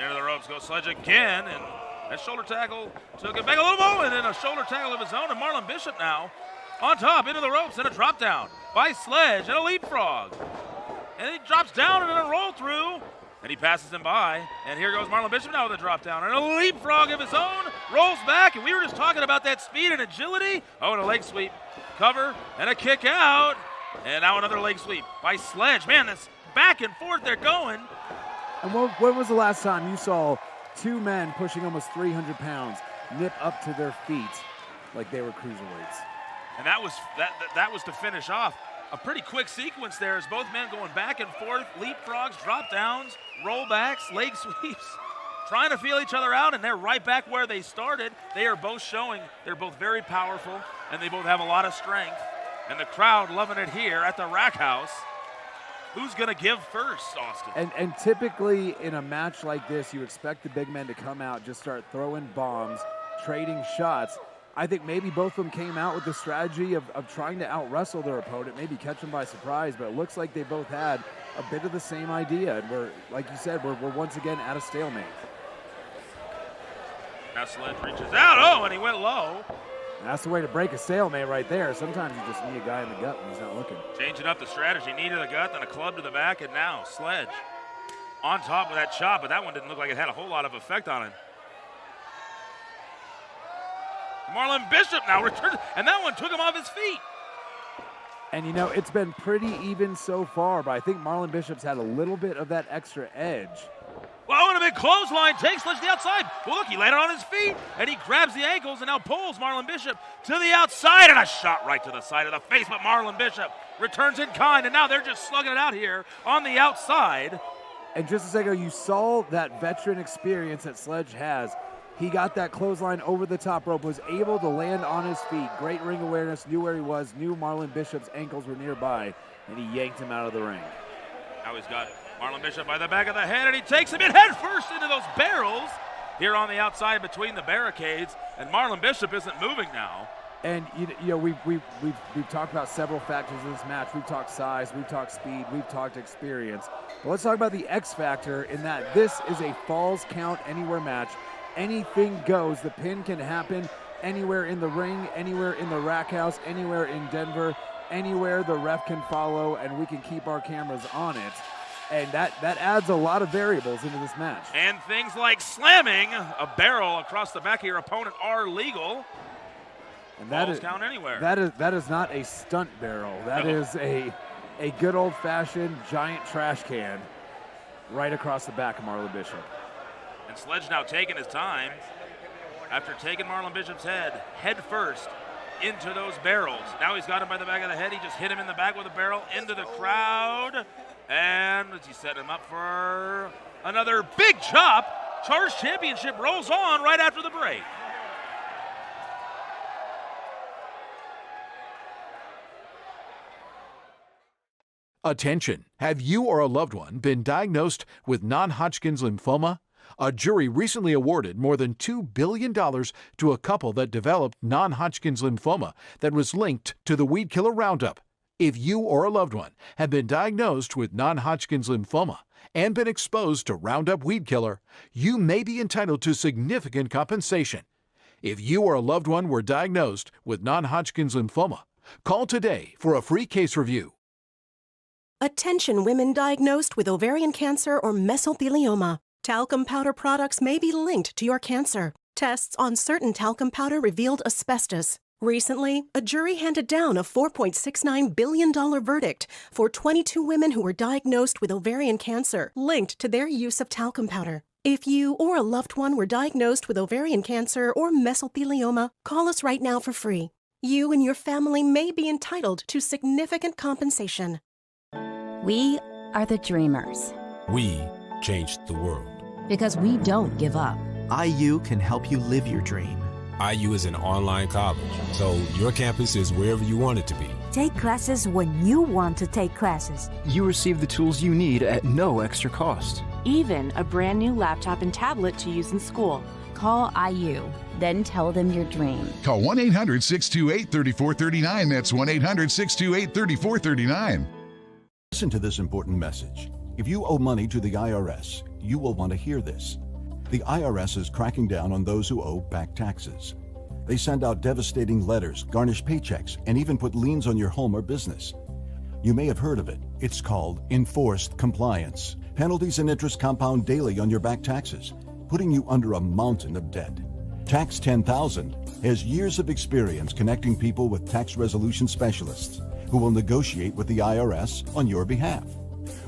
Into the ropes goes Sledge again, and that shoulder tackle took it back a little more, and then a shoulder tackle of his own, and Marlon Bishop now on top, into the ropes, and a drop down by Sledge, and a leapfrog. And he drops down and then a roll through, and he passes him by. And here goes Marlon Bishop now with a drop down, and a leapfrog of his own, rolls back, and we were just talking about that speed and agility. Oh, and a leg sweep, cover, and a kick out. And now another leg sweep by Sledge. Man, this back and forth they're going. And when was the last time you saw two men pushing almost 300 pounds nip up to their feet like they were cruiserweights? And that was to finish off a pretty quick sequence there as both men going back and forth, leapfrogs, drop downs, rollbacks, leg sweeps, trying to feel each other out, and they're right back where they started. They are both showing they're both very powerful, and they both have a lot of strength. And the crowd loving it here at the Rack House. Who's going to give first, Austin? And typically in a match like this, you expect the big men to come out, just start throwing bombs, trading shots. I think maybe both of them came out with the strategy of trying to out-wrestle their opponent, maybe catch them by surprise, but it looks like they both had a bit of the same idea. And we're, like you said, we're once again at a stalemate. Now Sledge reaches out, oh, and he went low. And that's the way to break a stalemate right there. Sometimes you just need a guy in the gut when he's not looking. Changing up the strategy, knee to the gut, then a club to the back, and now Sledge on top of that chop, but that one didn't look like it had a whole lot of effect on him. Marlon Bishop now returns, and that one took him off his feet. And, you know, it's been pretty even so far, but I think Marlon Bishop's had a little bit of that extra edge. Well, and a big clothesline takes Sledge to the outside. Well, look, he landed on his feet, and he grabs the ankles and now pulls Marlon Bishop to the outside, and a shot right to the side of the face, but Marlon Bishop returns in kind, and now they're just slugging it out here on the outside. And just a second ago, you saw that veteran experience that Sledge has. He got that clothesline over the top rope, was able to land on his feet. Great ring awareness, knew where he was, knew Marlon Bishop's ankles were nearby, and he yanked him out of the ring. Now he's got Marlon Bishop by the back of the head, and he takes him in head first into those barrels here on the outside between the barricades, and Marlon Bishop isn't moving now. And you know we've talked about several factors in this match. We've talked size, we've talked speed, we've talked experience. But let's talk about the X factor in that this is a falls count anywhere match. Anything goes. The pin can happen anywhere in the ring, anywhere in the Rack House, anywhere in Denver, anywhere the ref can follow, and we can keep our cameras on it. And that adds a lot of variables into this match. And things like slamming a barrel across the back of your opponent are legal. And that Falls is count anywhere. That is not a stunt barrel. That is a good old-fashioned giant trash can right across the back of Marlon Bishop. And Sledge now taking his time after taking Marlon Bishop's head first into those barrels. Now he's got him by the back of the head. He just hit him in the back with a barrel into the crowd. And he set him up for another big chop. Charged Championship rolls on right after the break. Attention! Have you or a loved one been diagnosed with non-Hodgkin's lymphoma? A jury recently awarded more than $2 billion to a couple that developed non-Hodgkin's lymphoma that was linked to the weed killer Roundup. If you or a loved one have been diagnosed with non-Hodgkin's lymphoma and been exposed to Roundup weed killer, you may be entitled to significant compensation. If you or a loved one were diagnosed with non-Hodgkin's lymphoma, call today for a free case review. Attention women diagnosed with ovarian cancer or mesothelioma. Talcum powder products may be linked to your cancer. Tests on certain talcum powder revealed asbestos. Recently, a jury handed down a $4.69 billion verdict for 22 women who were diagnosed with ovarian cancer linked to their use of talcum powder. If you or a loved one were diagnosed with ovarian cancer or mesothelioma, call us right now for free. You and your family may be entitled to significant compensation. We are the dreamers. We changed the world. Because we don't give up. IU can help you live your dream. IU is an online college, so your campus is wherever you want it to be. Take classes when you want to take classes. You receive the tools you need at no extra cost. Even a brand new laptop and tablet to use in school. Call IU, then tell them your dream. Call 1-800-628-3439. That's 1-800-628-3439. Listen to this important message. If you owe money to the IRS, you will want to hear this. The IRS is cracking down on those who owe back taxes. They send out devastating letters, garnish paychecks, and even put liens on your home or business. You may have heard of it. It's called enforced compliance. Penalties and interest compound daily on your back taxes, putting you under a mountain of debt. Tax 10,000 has years of experience connecting people with tax resolution specialists who will negotiate with the IRS on your behalf.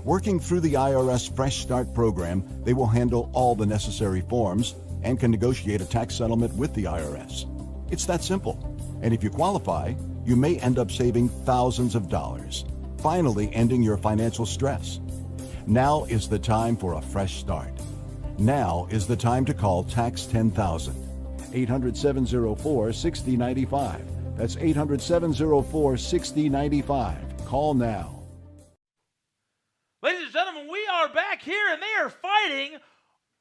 Working through the IRS Fresh Start program, they will handle all the necessary forms and can negotiate a tax settlement with the IRS. It's that simple. And if you qualify, you may end up saving thousands of dollars, finally ending your financial stress. Now is the time for a fresh start. Now is the time to call Tax 10,000. 800-704-6095. That's 800-704-6095. Call now. Ladies and gentlemen, we are back here, and they are fighting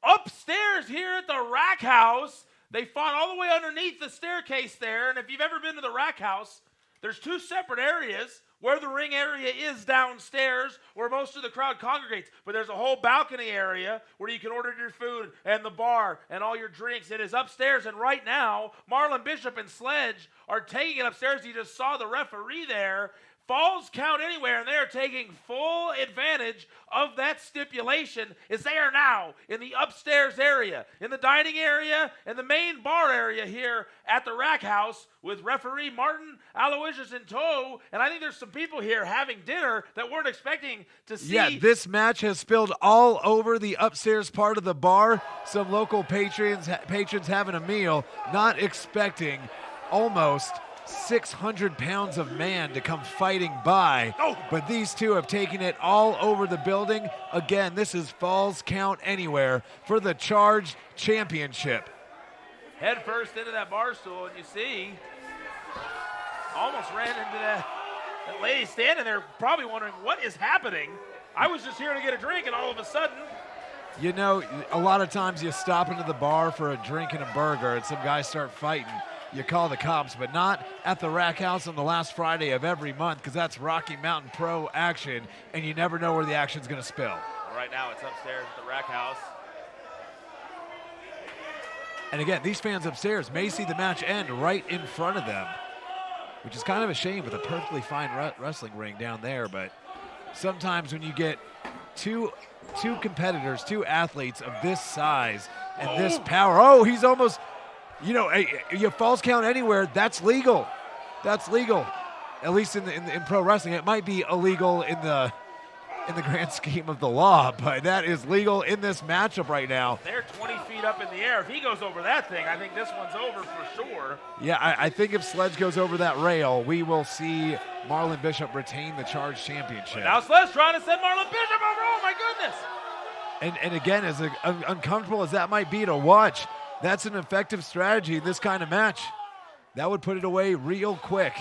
upstairs here at the Rack House. They fought all the way underneath the staircase there, and if you've ever been to the Rack House, there's two separate areas where the ring area is downstairs, where most of the crowd congregates. But there's a whole balcony area where you can order your food and the bar and all your drinks. It is upstairs, and right now, Marlon Bishop and Sledge are taking it upstairs. You just saw the referee there. Falls count anywhere, and they are taking full advantage of that stipulation as they are now in the upstairs area, in the dining area, and the main bar area here at the Rack House with referee Martin Aloysius in tow. And I think there's some people here having dinner that weren't expecting to see. Yeah, this match has spilled all over the upstairs part of the bar. Some local patrons having a meal, not expecting almost 600 pounds of man to come fighting by. But these two have taken it all over the building. Again, this is Falls Count Anywhere for the Charged Championship. Head first into that bar stool, and you see almost ran into that lady standing there, probably wondering what is happening. I was just here to get a drink, and all of a sudden. You know, a lot of times you stop into the bar for a drink and a burger, and some guys start fighting. You call the cops, but not at the Rack House on the last Friday of every month, because that's Rocky Mountain Pro action, and you never know where the action's going to spill. Right now it's upstairs at the Rack House. And again, these fans upstairs may see the match end right in front of them, which is kind of a shame with a perfectly fine wrestling ring down there. But sometimes when you get two competitors, two athletes of this size and this power, he's almost... You know, your Falls Count Anywhere, that's legal. That's legal, at least in pro wrestling. It might be illegal in the grand scheme of the law, but that is legal in this matchup right now. They're 20 feet up in the air. If he goes over that thing, I think this one's over for sure. Yeah, I think if Sledge goes over that rail, we will see Marlon Bishop retain the Charged Championship. Now Sledge trying to send Marlon Bishop over. Oh, my goodness. And again, as uncomfortable as that might be to watch, that's an effective strategy in this kind of match. That would put it away real quick.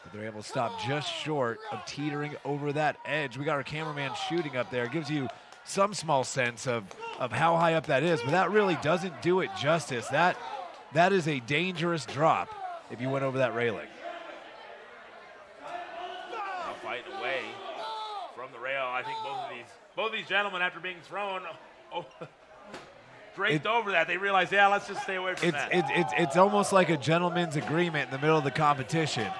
But they're able to stop just short of teetering over that edge. We got our cameraman shooting up there. It gives you some small sense of how high up that is, but that really doesn't do it justice. That is a dangerous drop if you went over that railing. Now fighting away from the rail. I think both of these gentlemen, after being thrown draped over that. They realized, yeah, let's just stay away from that. It's almost like a gentleman's agreement in the middle of the competition.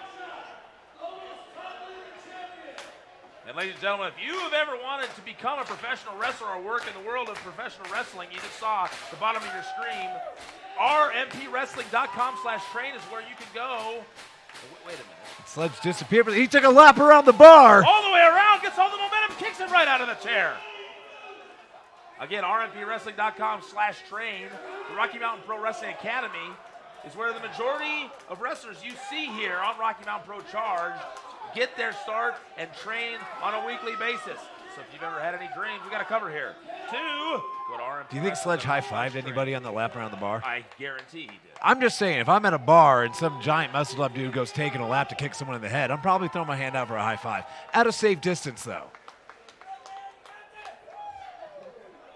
And ladies and gentlemen, if you have ever wanted to become a professional wrestler or work in the world of professional wrestling, you just saw the bottom of your screen. RMPWrestling.com/train is where you can go. Wait a minute. Sledge disappeared, but he took a lap around the bar. All the way around, gets all the momentum, kicks it right out of the chair. Again, RMPWrestling.com/train. The Rocky Mountain Pro Wrestling Academy is where the majority of wrestlers you see here on Rocky Mountain Pro Charged get their start and train on a weekly basis. So if you've ever had any dreams, we got to cover here. 2, go to RMP. Do you think Sledge high-fived anybody on the lap around the bar? I guarantee he did. I'm just saying, if I'm at a bar and some giant muscle-up dude goes taking a lap to kick someone in the head, I'm probably throwing my hand out for a high five. At a safe distance, though.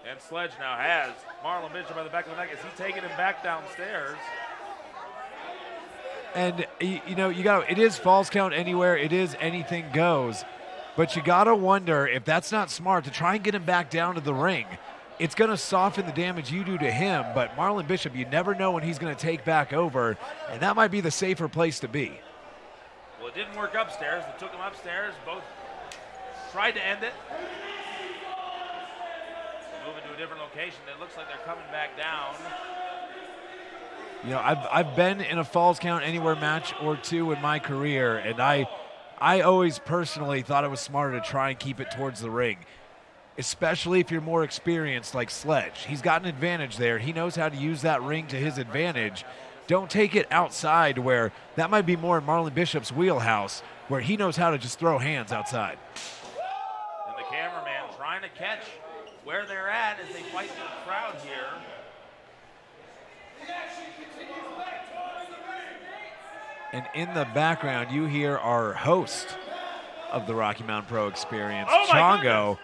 And Sledge now has Marlon Bishop by the back of the neck. Is he taking him back downstairs? And, you know, it is falls count anywhere. It is anything goes. But you got to wonder if that's not smart to try and get him back down to the ring. It's going to soften the damage you do to him, but Marlon Bishop, you never know when he's going to take back over, and that might be the safer place to be. Well, it didn't work upstairs. They took him upstairs. Both tried to end it. They're moving to a different location. It looks like they're coming back down. You know, I've been in a Falls Count Anywhere match or two in my career, and I always personally thought it was smarter to try and keep it towards the ring, especially if you're more experienced like Sledge. He's got an advantage there. He knows how to use that ring to his advantage. Don't take it outside where that might be more in Marlon Bishop's wheelhouse, where he knows how to just throw hands outside. And the cameraman trying to catch where they're at as they fight the crowd here. And in the background, you hear our host of the Rocky Mountain Pro Experience, Oh my Chongo, goodness,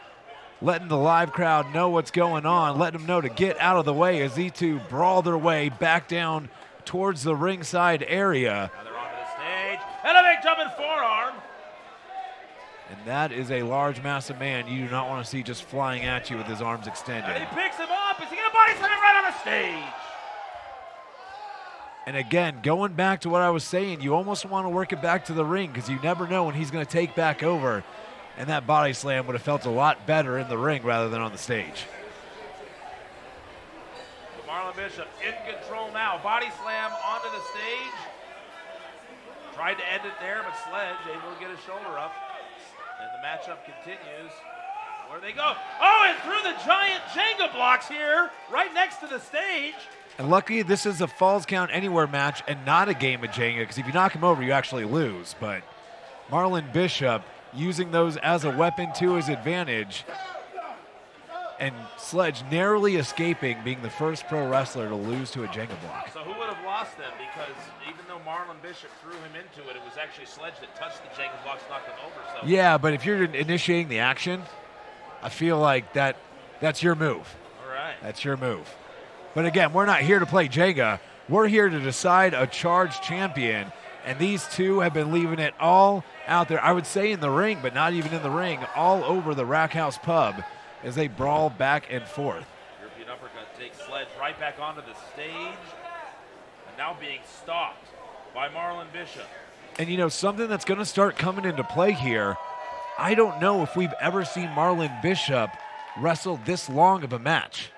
letting the live crowd know what's going on, letting them know to get out of the way as these two brawl their way back down towards the ringside area. Now they're onto the stage. And a big jumping forearm. And that is a large, massive man you do not want to see just flying at you with his arms extended. And he picks him up. Is he going to body slam him right on the stage? And again, going back to what I was saying, you almost want to work it back to the ring because you never know when he's going to take back over. And that body slam would have felt a lot better in the ring rather than on the stage. But Marlon Bishop in control now. Body slam onto the stage. Tried to end it there, but Sledge able to get his shoulder up. And the matchup continues. Where they go. Oh, and through the giant Jenga blocks here, right next to the stage. And lucky this is a Falls Count Anywhere match and not a game of Jenga, because if you knock him over, you actually lose. But Marlon Bishop using those as a weapon to his advantage, and Sledge narrowly escaping being the first pro wrestler to lose to a Jenga block. So who would have lost them? Because even though Marlon Bishop threw him into it, it was actually Sledge that touched the Jenga blocks, knocked him over. So Yeah, but if you're initiating the action, I feel like that's your move. All right. That's your move. But again, we're not here to play Jenga. We're here to decide a Charged champion. And these two have been leaving it all out there. I would say in the ring, but not even in the ring, all over the Rack House pub as they brawl back and forth. European uppercut takes Sledge right back onto the stage. And now being stopped by Marlon Bishop. And you know, something that's going to start coming into play here, I don't know if we've ever seen Marlon Bishop wrestle this long of a match.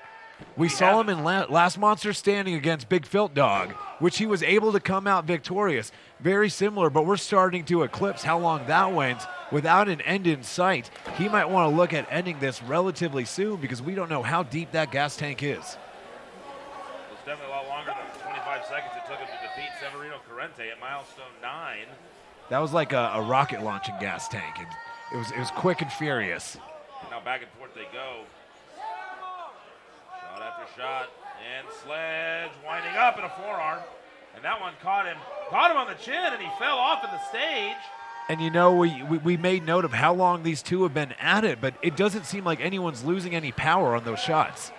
We saw him in last Monster Standing against Big Filt Dog, which he was able to come out victorious. Very similar, but we're starting to eclipse how long that went without an end in sight. He might want to look at ending this relatively soon because we don't know how deep that gas tank is. It's definitely a lot longer than the 25 seconds it took him to defeat Severino Corrente at milestone 9. That was like a rocket launching gas tank. It was quick and furious. And now back and forth they go. Shot after shot, and Sledge winding up in a forearm. And that one caught him on the chin, and he fell off of the stage. And you know, we made note of how long these two have been at it, but it doesn't seem like anyone's losing any power on those shots.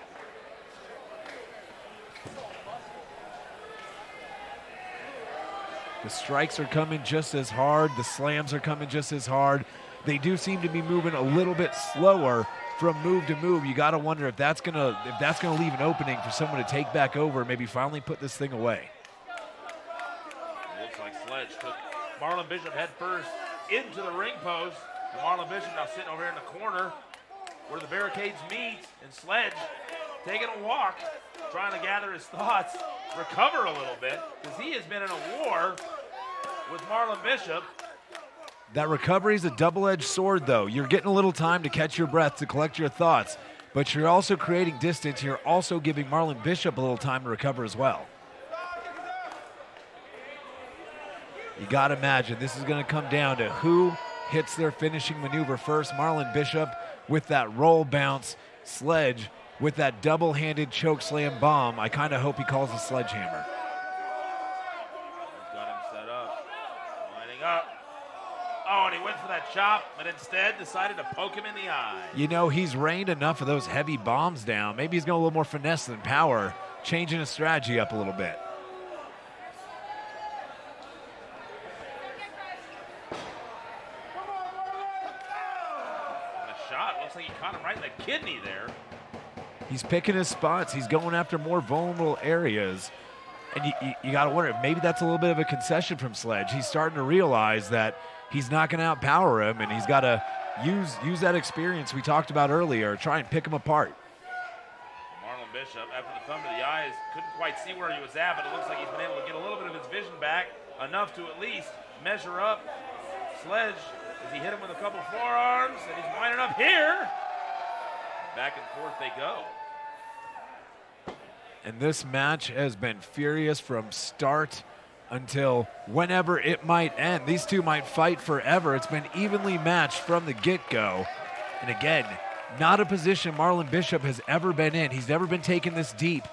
The strikes are coming just as hard. The slams are coming just as hard. They do seem to be moving a little bit slower, from move to move. You got to wonder if that's gonna leave an opening for someone to take back over, maybe finally put this thing away. Looks like Sledge took Marlon Bishop head first into the ring post. And Marlon Bishop now sitting over here in the corner where the barricades meet, and Sledge taking a walk, trying to gather his thoughts, recover a little bit, because he has been in a war with Marlon Bishop. That recovery is a double-edged sword, though. You're getting a little time to catch your breath, to collect your thoughts, but you're also creating distance. You're also giving Marlon Bishop a little time to recover as well. You got to imagine this is going to come down to who hits their finishing maneuver first. Marlon Bishop with that roll bounce, Sledge with that double-handed choke slam bomb. I kind of hope he calls a sledgehammer. He's got him set up, lining up. Oh, and he went for that chop, but instead decided to poke him in the eye. You know, he's rained enough of those heavy bombs down. Maybe he's going a little more finesse than power, changing his strategy up a little bit. Looks like he caught him right in the kidney there. He's picking his spots. He's going after more vulnerable areas. And you got to wonder if maybe that's a little bit of a concession from Sledge. He's starting to realize that he's not going to outpower him, and he's got to use that experience we talked about earlier, try and pick him apart. Marlon Bishop, after the thumb to the eyes, couldn't quite see where he was at, but it looks like he's been able to get a little bit of his vision back, enough to at least measure up. Sledge, as he hit him with a couple forearms, and he's winding up here. Back and forth they go. And this match has been furious from start until whenever it might end. These two might fight forever. It's been evenly matched from the get-go. And again, not a position Marlon Bishop has ever been in. He's never been taken this deep.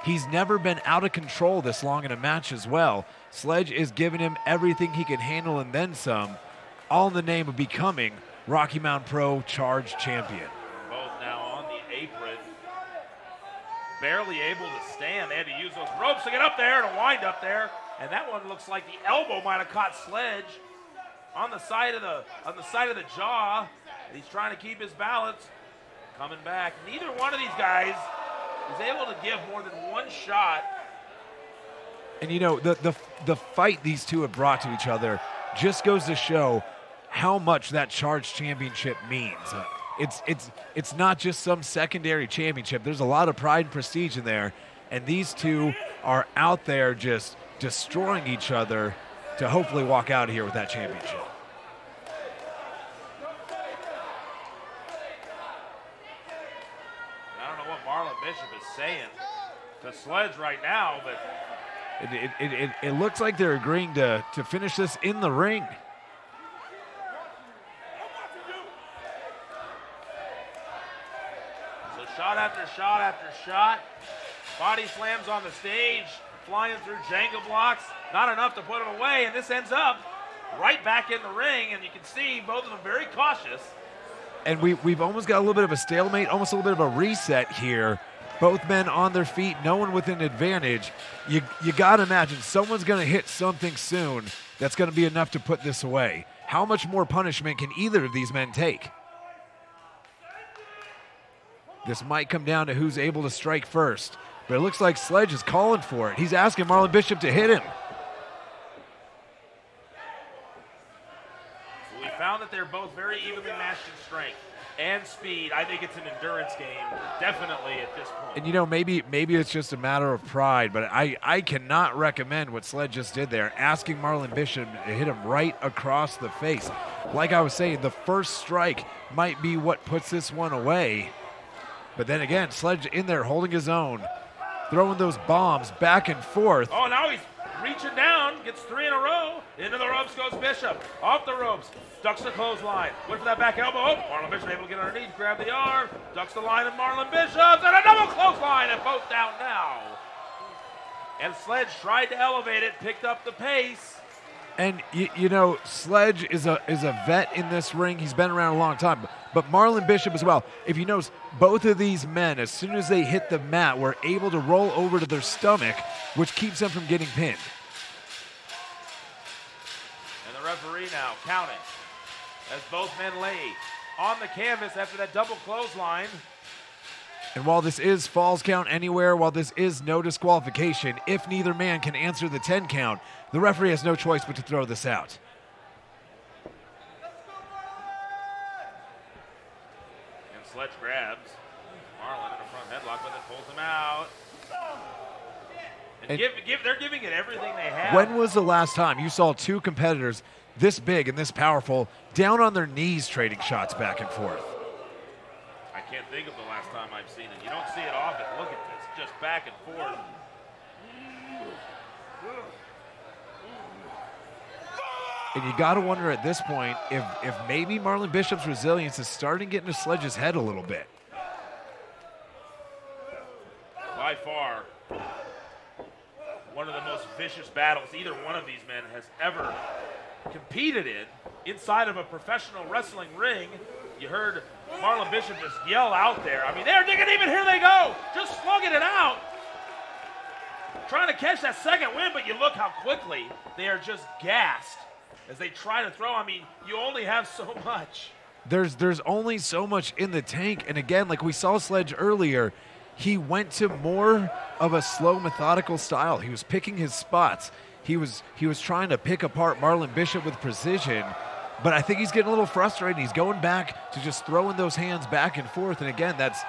He's never been out of control this long in a match as well. Sledge is giving him everything he can handle and then some, all in the name of becoming Rocky Mountain Pro Charged champion. Both now on the apron, barely able to stand. They had to use those ropes to get up there and wind up there. And that one looks like the elbow might have caught Sledge on the side of the jaw. He's trying to keep his balance. Coming back. Neither one of these guys is able to give more than one shot. And you know, the fight these two have brought to each other just goes to show how much that Charged championship means. It's not just some secondary championship. There's a lot of pride and prestige in there, and these two are out there just destroying each other to hopefully walk out of here with that championship. I don't know what Marlon Bishop is saying to Sledge right now, but it looks like they're agreeing to finish this in the ring. so shot after shot after shot. Body slams on the stage, flying through Jenga blocks. Not enough to put him away, and this ends up right back in the ring, and you can see both of them very cautious. And we've almost got a little bit of a stalemate, almost a little bit of a reset here. Both men on their feet, no one with an advantage. You got to imagine someone's going to hit something soon that's going to be enough to put this away. How much more punishment can either of these men take? This might come down to who's able to strike first, but it looks like Sledge is calling for it. He's asking Marlon Bishop to hit him. We found that they're both very evenly matched in strength and speed. I think it's an endurance game, definitely at this point. And you know, maybe it's just a matter of pride, but I cannot recommend what Sledge just did there, asking Marlon Bishop to hit him right across the face. Like I was saying, the first strike might be what puts this one away. But then again, Sledge in there holding his own, throwing those bombs back and forth. Oh, now he's reaching down, gets three in a row. Into the ropes goes Bishop. Off the ropes, ducks the clothesline. Went for that back elbow. Oh, Marlon Bishop able to get underneath, grab the arm, ducks the line of Marlon Bishop, and a double clothesline, and both down now. And Sledge tried to elevate it, picked up the pace. And you know, Sledge is a vet in this ring. He's been around a long time, but Marlon Bishop as well. If you notice, both of these men, as soon as they hit the mat, were able to roll over to their stomach, which keeps them from getting pinned. And the referee now counting as both men lay on the canvas after that double clothesline. And while this is falls count anywhere, while this is no disqualification, if neither man can answer the 10 count, the referee has no choice but to throw this out. And Sledge grabs Marlon in a front headlock, but then pulls him out. And they're giving it everything they have. When was the last time you saw two competitors this big and this powerful down on their knees trading shots back and forth? I can't think of the last time I've seen it. You don't see it often. Look at this, just back and forth. And you got to wonder at this point if maybe Marlon Bishop's resilience is starting to get into Sledge's head a little bit. By far, one of the most vicious battles either one of these men has ever competed in inside of a professional wrestling ring. You heard Marlon Bishop just yell out there. I mean, they're digging even, here they go, just slugging it out. Trying to catch that second win, but you look how quickly they are just gassed as they try to throw. I mean, you only have so much. There's only so much in the tank, and again, like we saw Sledge earlier, he went to more of a slow, methodical style. He was picking his spots. He was trying to pick apart Marlon Bishop with precision, but I think he's getting a little frustrated. He's going back to just throwing those hands back and forth, and again, that's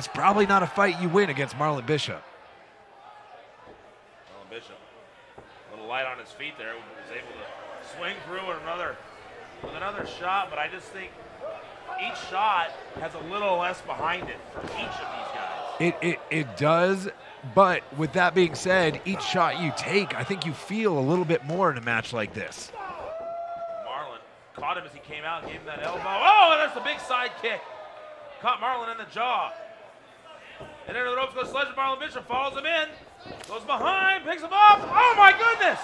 probably not a fight you win against Marlon Bishop. Marlon Bishop, a little light on his feet there, was able to swing through with another shot, but I just think each shot has a little less behind it for each of these guys. It does, but with that being said, each shot you take, I think you feel a little bit more in a match like this. Marlon caught him as he came out and gave him that elbow. Oh, and that's a big side kick. Caught Marlon in the jaw. And into the ropes goes Sledge. Marlon Bishop follows him in. Goes behind, picks him up. Oh my goodness!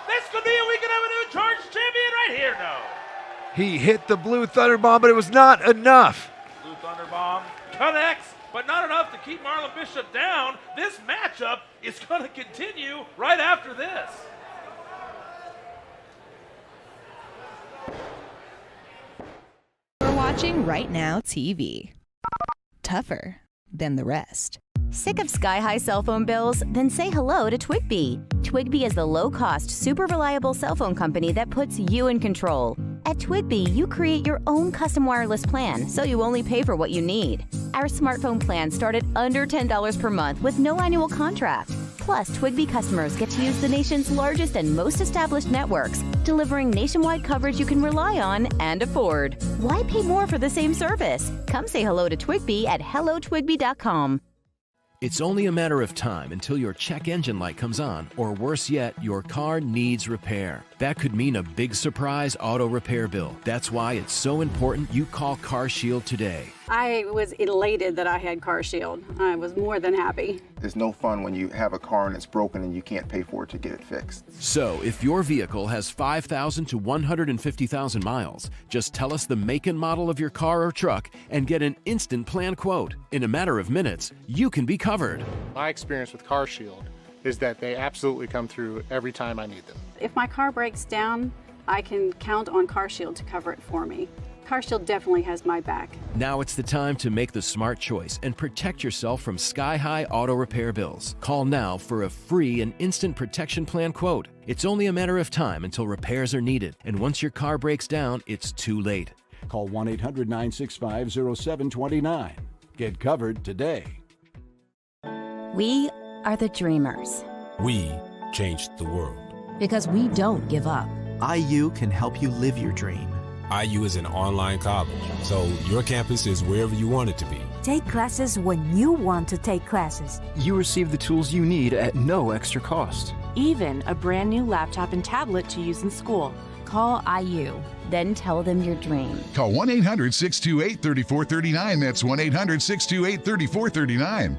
This could be, we could have a new Charged champion right here. No. He hit the Blue Thunder Bomb, but it was not enough. Blue Thunder Bomb connects, but not enough to keep Marlon Bishop down. This matchup is going to continue right after this. We're watching Right Now TV. Tougher than the rest. Sick of sky-high cell phone bills? Then say hello to Twigbee. Twigbee is the low-cost, super reliable cell phone company that puts you in control. At Twigbee, you create your own custom wireless plan, so you only pay for what you need. Our smartphone plans start at under $10 per month with no annual contract. Plus, Twigbee customers get to use the nation's largest and most established networks, delivering nationwide coverage you can rely on and afford. Why pay more for the same service? Come say hello to Twigbee at hellotwigbee.com. It's only a matter of time until your check engine light comes on, or worse yet, your car needs repair. That could mean a big surprise auto repair bill. That's why it's so important you call CarShield today. I was elated that I had CarShield. I was more than happy. It's no fun when you have a car and it's broken and you can't pay for it to get it fixed. So, if your vehicle has 5,000 to 150,000 miles, just tell us the make and model of your car or truck and get an instant plan quote. In a matter of minutes, you can be covered. My experience with CarShield is that they absolutely come through every time I need them. If my car breaks down, I can count on CarShield to cover it for me. CarShield definitely has my back. Now it's the time to make the smart choice and protect yourself from sky-high auto repair bills. Call now for a free and instant protection plan quote. It's only a matter of time until repairs are needed, and once your car breaks down, it's too late. Call 1-800-965-0729. Get covered today. We are the dreamers. We changed the world. Because we don't give up. IU can help you live your dream. IU is an online college, so your campus is wherever you want it to be. Take classes when you want to take classes. You receive the tools you need at no extra cost. Even a brand new laptop and tablet to use in school. Call IU. Then tell them your dream. Call 1-800-628-3439. That's 1-800-628-3439.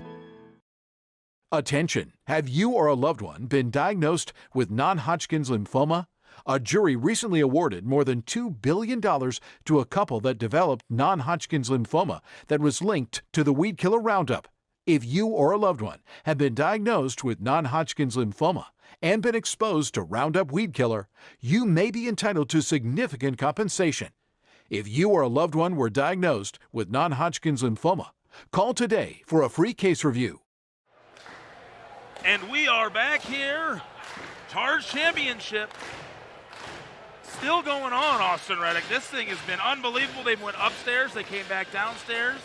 Attention! Have you or a loved one been diagnosed with non-Hodgkin's lymphoma? A jury recently awarded more than $2 billion to a couple that developed non-Hodgkin's lymphoma that was linked to the weed killer Roundup. If you or a loved one have been diagnosed with non-Hodgkin's lymphoma and been exposed to Roundup weed killer, you may be entitled to significant compensation. If you or a loved one were diagnosed with non-Hodgkin's lymphoma, call today for a free case review. And we are back here. Charged Championship. Still going on, Austin Reddick. This thing has been unbelievable. They went upstairs. They came back downstairs.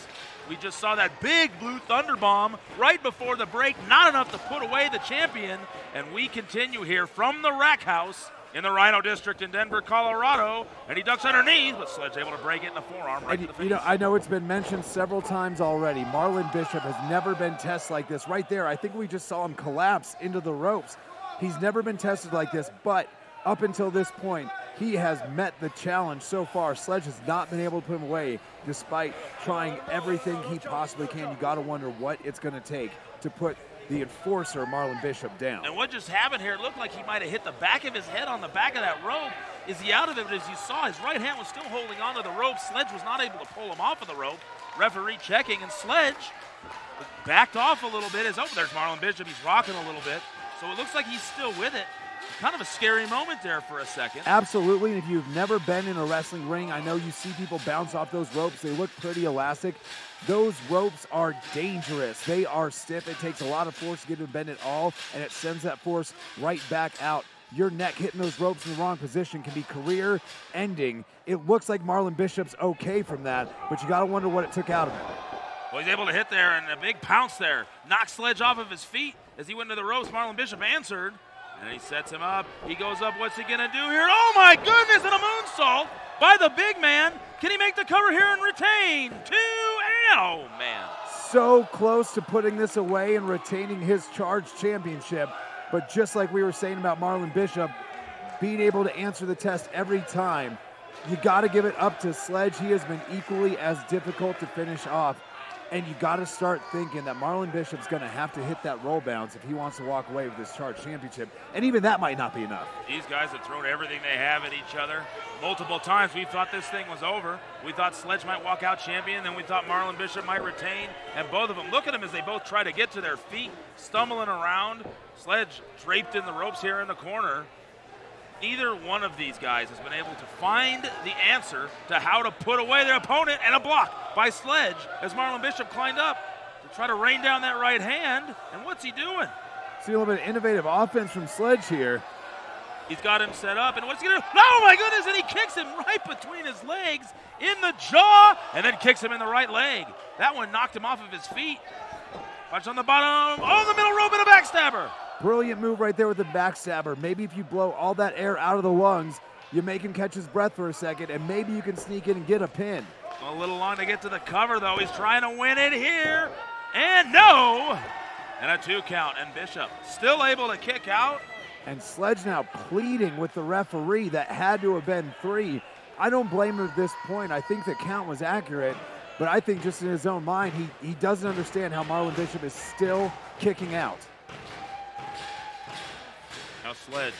We just saw that big blue thunder bomb right before the break. Not enough to put away the champion. And we continue here from the Rack House in the Rhino District in Denver, Colorado. And he ducks underneath, but Sledge able to break it in the forearm right to the face. You know, I know it's been mentioned several times already. Marlon Bishop has never been tested like this. Right there, I think we just saw him collapse into the ropes. He's never been tested like this, but up until this point, he has met the challenge so far. Sledge has not been able to put him away despite trying everything he possibly can. You got to wonder what it's going to take to put the enforcer, Marlon Bishop, down. And what just happened here, it looked like he might have hit the back of his head on the back of that rope. Is he out of it? But as you saw, his right hand was still holding onto the rope. Sledge was not able to pull him off of the rope. Referee checking, and Sledge backed off a little bit. There's Marlon Bishop. He's rocking a little bit. So it looks like he's still with it. Kind of a scary moment there for a second. Absolutely, and if you've never been in a wrestling ring, I know you see people bounce off those ropes. They look pretty elastic. Those ropes are dangerous. They are stiff. It takes a lot of force to get them to bend at all, and it sends that force right back out. Your neck hitting those ropes in the wrong position can be career-ending. It looks like Marlon Bishop's okay from that, but you got to wonder what it took out of him. Well, he's able to hit there, and a big pounce there. Knocks Sledge off of his feet as he went to the ropes. Marlon Bishop answered. And he sets him up. He goes up. What's he going to do here? Oh, my goodness, and a moonsault by the big man. Can he make the cover here and retain? Oh, man. So close to putting this away and retaining his Charged Championship. But just like we were saying about Marlon Bishop, being able to answer the test every time, you got to give it up to Sledge. He has been equally as difficult to finish off. And you got to start thinking that Marlon Bishop's going to have to hit that roll bounce if he wants to walk away with this Charged Championship. And even that might not be enough. These guys have thrown everything they have at each other. Multiple times we thought this thing was over. We thought Sledge might walk out champion. Then we thought Marlon Bishop might retain. And both of them, look at them as they both try to get to their feet, stumbling around. Sledge draped in the ropes here in the corner. Neither one of these guys has been able to find the answer to how to put away their opponent, and a block by Sledge as Marlon Bishop climbed up to try to rain down that right hand. And what's he doing? See a little bit of innovative offense from Sledge here. He's got him set up, and what's he going to do? Oh, my goodness, and he kicks him right between his legs in the jaw, and then kicks him in the right leg. That one knocked him off of his feet. Watch on the bottom. Oh, the middle rope and a backstabber. Brilliant move right there with the backstabber. Maybe if you blow all that air out of the lungs, you make him catch his breath for a second, and maybe you can sneak in and get a pin. A little long to get to the cover, though. He's trying to win it here, and no! And a 2 count, and Bishop still able to kick out. And Sledge now pleading with the referee. That had to have been 3. I don't blame him at this point. I think the count was accurate, but I think just in his own mind, he doesn't understand how Marlon Bishop is still kicking out. Now Sledge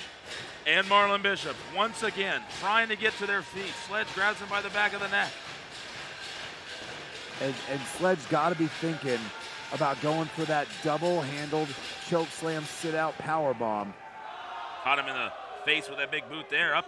and Marlon Bishop once again trying to get to their feet. Sledge grabs him by the back of the neck. And Sledge got to be thinking about going for that double-handled choke slam sit-out power bomb. Caught him in the face with that big boot there. Up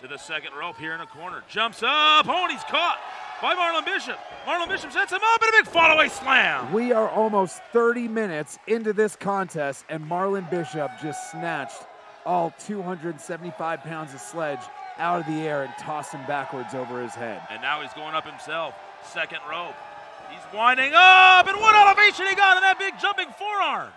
to the second rope here in the corner. Jumps up. Oh, and he's caught by Marlon Bishop. Marlon Bishop sets him up, and a big fall-away slam. We are almost 30 minutes into this contest, and Marlon Bishop just snatched all 275 pounds of Sledge out of the air and tossed him backwards over his head. And now he's going up himself. Second rope. He's winding up, and what elevation he got in that big jumping forearm.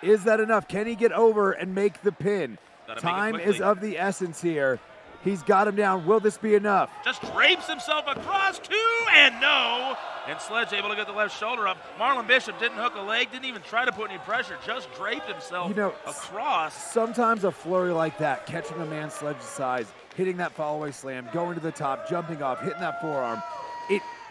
Is that enough? Can he get over and make the pin? Time is of the essence here. He's got him down. Will this be enough? Just drapes himself across 2, and no. And Sledge able to get the left shoulder up. Marlon Bishop didn't hook a leg, didn't even try to put any pressure, just draped himself across. Sometimes a flurry like that, catching a man Sledge's size, hitting that fall-away slam, going to the top, jumping off, hitting that forearm.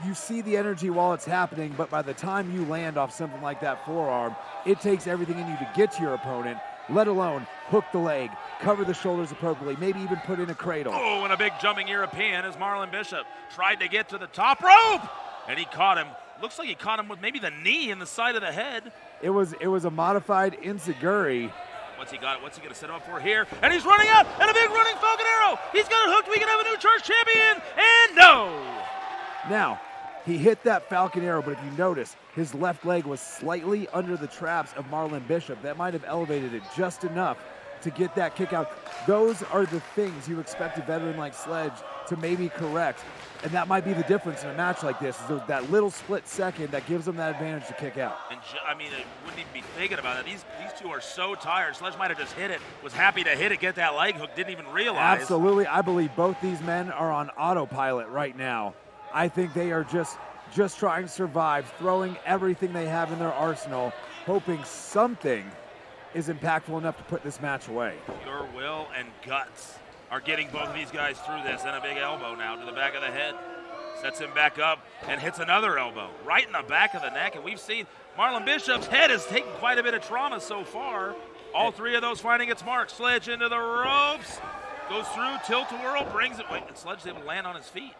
You see the energy while it's happening, but by the time you land off something like that forearm, it takes everything in you to get to your opponent, let alone hook the leg, cover the shoulders appropriately, maybe even put in a cradle. Oh, and a big jumping European as Marlon Bishop tried to get to the top rope, and he caught him. Looks like he caught him with maybe the knee in the side of the head. It was a modified enziguri, Once he got it, what's he going to set him up for here? And he's running out, and a big running Falcon Arrow. He's got it hooked. We can have a new Charged champion, and no. Now, he hit that Falcon Arrow, but if you notice, his left leg was slightly under the traps of Marlon Bishop. That might have elevated it just enough to get that kick out. Those are the things you expect a veteran like Sledge to maybe correct. And that might be the difference in a match like this, is that little split second that gives them that advantage to kick out. And I mean, I wouldn't even be thinking about it. These two are so tired. Sledge might have just hit it, was happy to hit it, get that leg hook, didn't even realize. Absolutely. I believe both these men are on autopilot right now. I think they are just trying to survive, throwing everything they have in their arsenal, hoping something is impactful enough to put this match away. Your will and guts are getting both of these guys through this, and a big elbow now to the back of the head. Sets him back up and hits another elbow right in the back of the neck. And we've seen Marlon Bishop's head has taken quite a bit of trauma so far. All three of those finding its mark. Sledge into the ropes, goes through, tilt-a-whirl, brings it. Wait, and Sledge's able to land on his feet.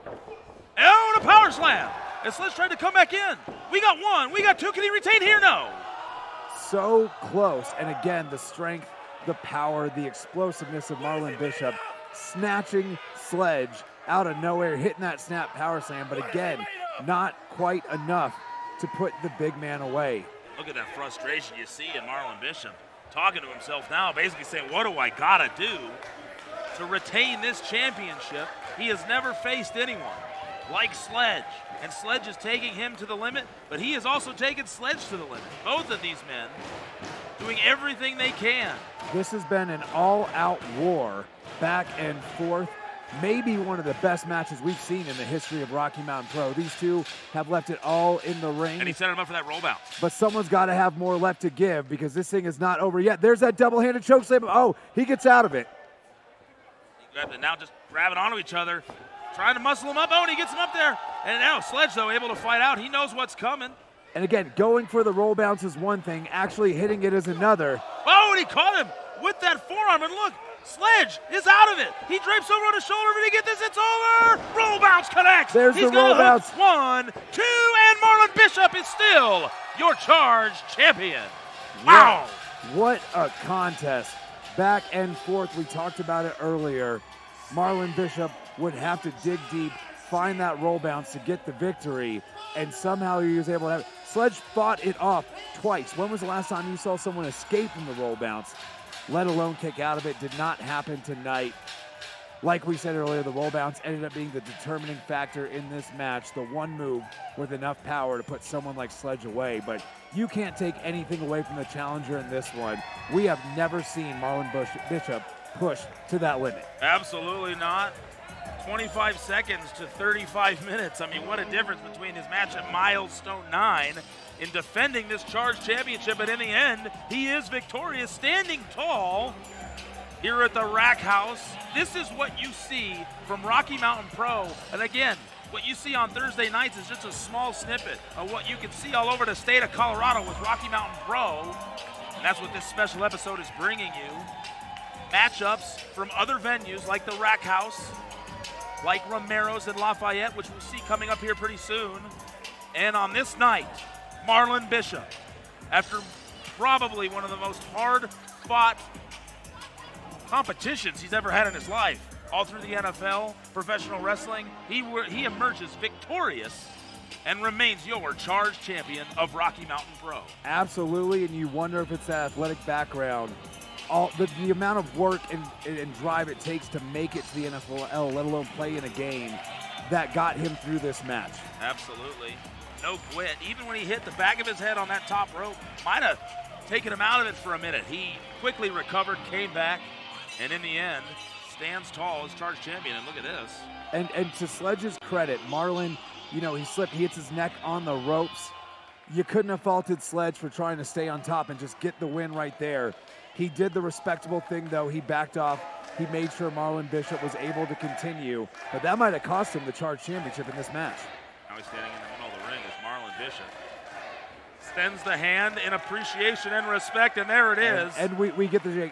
Oh, and a power slam. And Sledge tried to come back in. We got one, we got two. Can he retain here? No. So close. And again, the strength, the power, the explosiveness of Marlon Bishop snatching Sledge out of nowhere, hitting that snap power slam, but again, not quite enough to put the big man away. Look at that frustration you see in Marlon Bishop, talking to himself now, basically saying, what do I gotta do to retain this championship? He has never faced anyone like Sledge, and Sledge is taking him to the limit, but he has also taken Sledge to the limit. Both of these men doing everything they can. This has been an all-out war, back and forth. Maybe one of the best matches we've seen in the history of Rocky Mountain Pro. These two have left it all in the ring. And he set him up for that roll bounce. But someone's got to have more left to give, because this thing is not over yet. There's that double-handed chokeslam. Oh, he gets out of it. Now just grabbing onto each other, trying to muscle him up. Oh, and he gets him up there. And now Sledge, though, able to fight out. He knows what's coming. And again, going for the roll bounce is one thing. Actually hitting it is another. Oh, and he caught him with that forearm. And look, Sledge is out of it. He drapes over on his shoulder. Did he get this? It's over. Roll bounce connects. There's He's the roll bounce. 1, 2, and Marlon Bishop is still your Charged champion. Wow. What a contest. Back and forth. We talked about it earlier. Marlon Bishop would have to dig deep, find that roll bounce to get the victory, and somehow he was able to have it. Sledge fought it off twice. When was the last time you saw someone escape from the roll bounce, let alone kick out of it? Did not happen tonight. Like we said earlier, the roll bounce ended up being the determining factor in this match, the one move with enough power to put someone like Sledge away. But you can't take anything away from the challenger in this one. We have never seen Marlon Bishop push to that limit. Absolutely not. 25 seconds to 35 minutes. I mean, what a difference between his match at Milestone 9 in defending this Charged championship. But in the end, he is victorious, standing tall here at the Rack House. This is what you see from Rocky Mountain Pro. And again, what you see on Thursday nights is just a small snippet of what you can see all over the state of Colorado with Rocky Mountain Pro. And that's what this special episode is bringing you. Matchups from other venues like the Rack House, like Romero's in Lafayette, which we'll see coming up here pretty soon. And on this night, Marlon Bishop, after probably one of the most hard-fought competitions he's ever had in his life, all through the NFL, professional wrestling, he emerges victorious and remains your Charged champion of Rocky Mountain Pro. Absolutely, and you wonder if it's that athletic background, the amount of work and drive it takes to make it to the NFL, let alone play in a game, that got him through this match. Absolutely. No quit. Even when he hit the back of his head on that top rope, might have taken him out of it for a minute. He quickly recovered, came back, and in the end, stands tall as Charged champion. And look at this. And to Sledge's credit, Marlon, he slipped, he hits his neck on the ropes. You couldn't have faulted Sledge for trying to stay on top and just get the win right there. He did the respectable thing, though. He backed off. He made sure Marlon Bishop was able to continue. But that might have cost him the Charged championship in this match. Now he's standing in the middle of the ring as Marlon Bishop extends the hand in appreciation and respect, and there it is. And we get the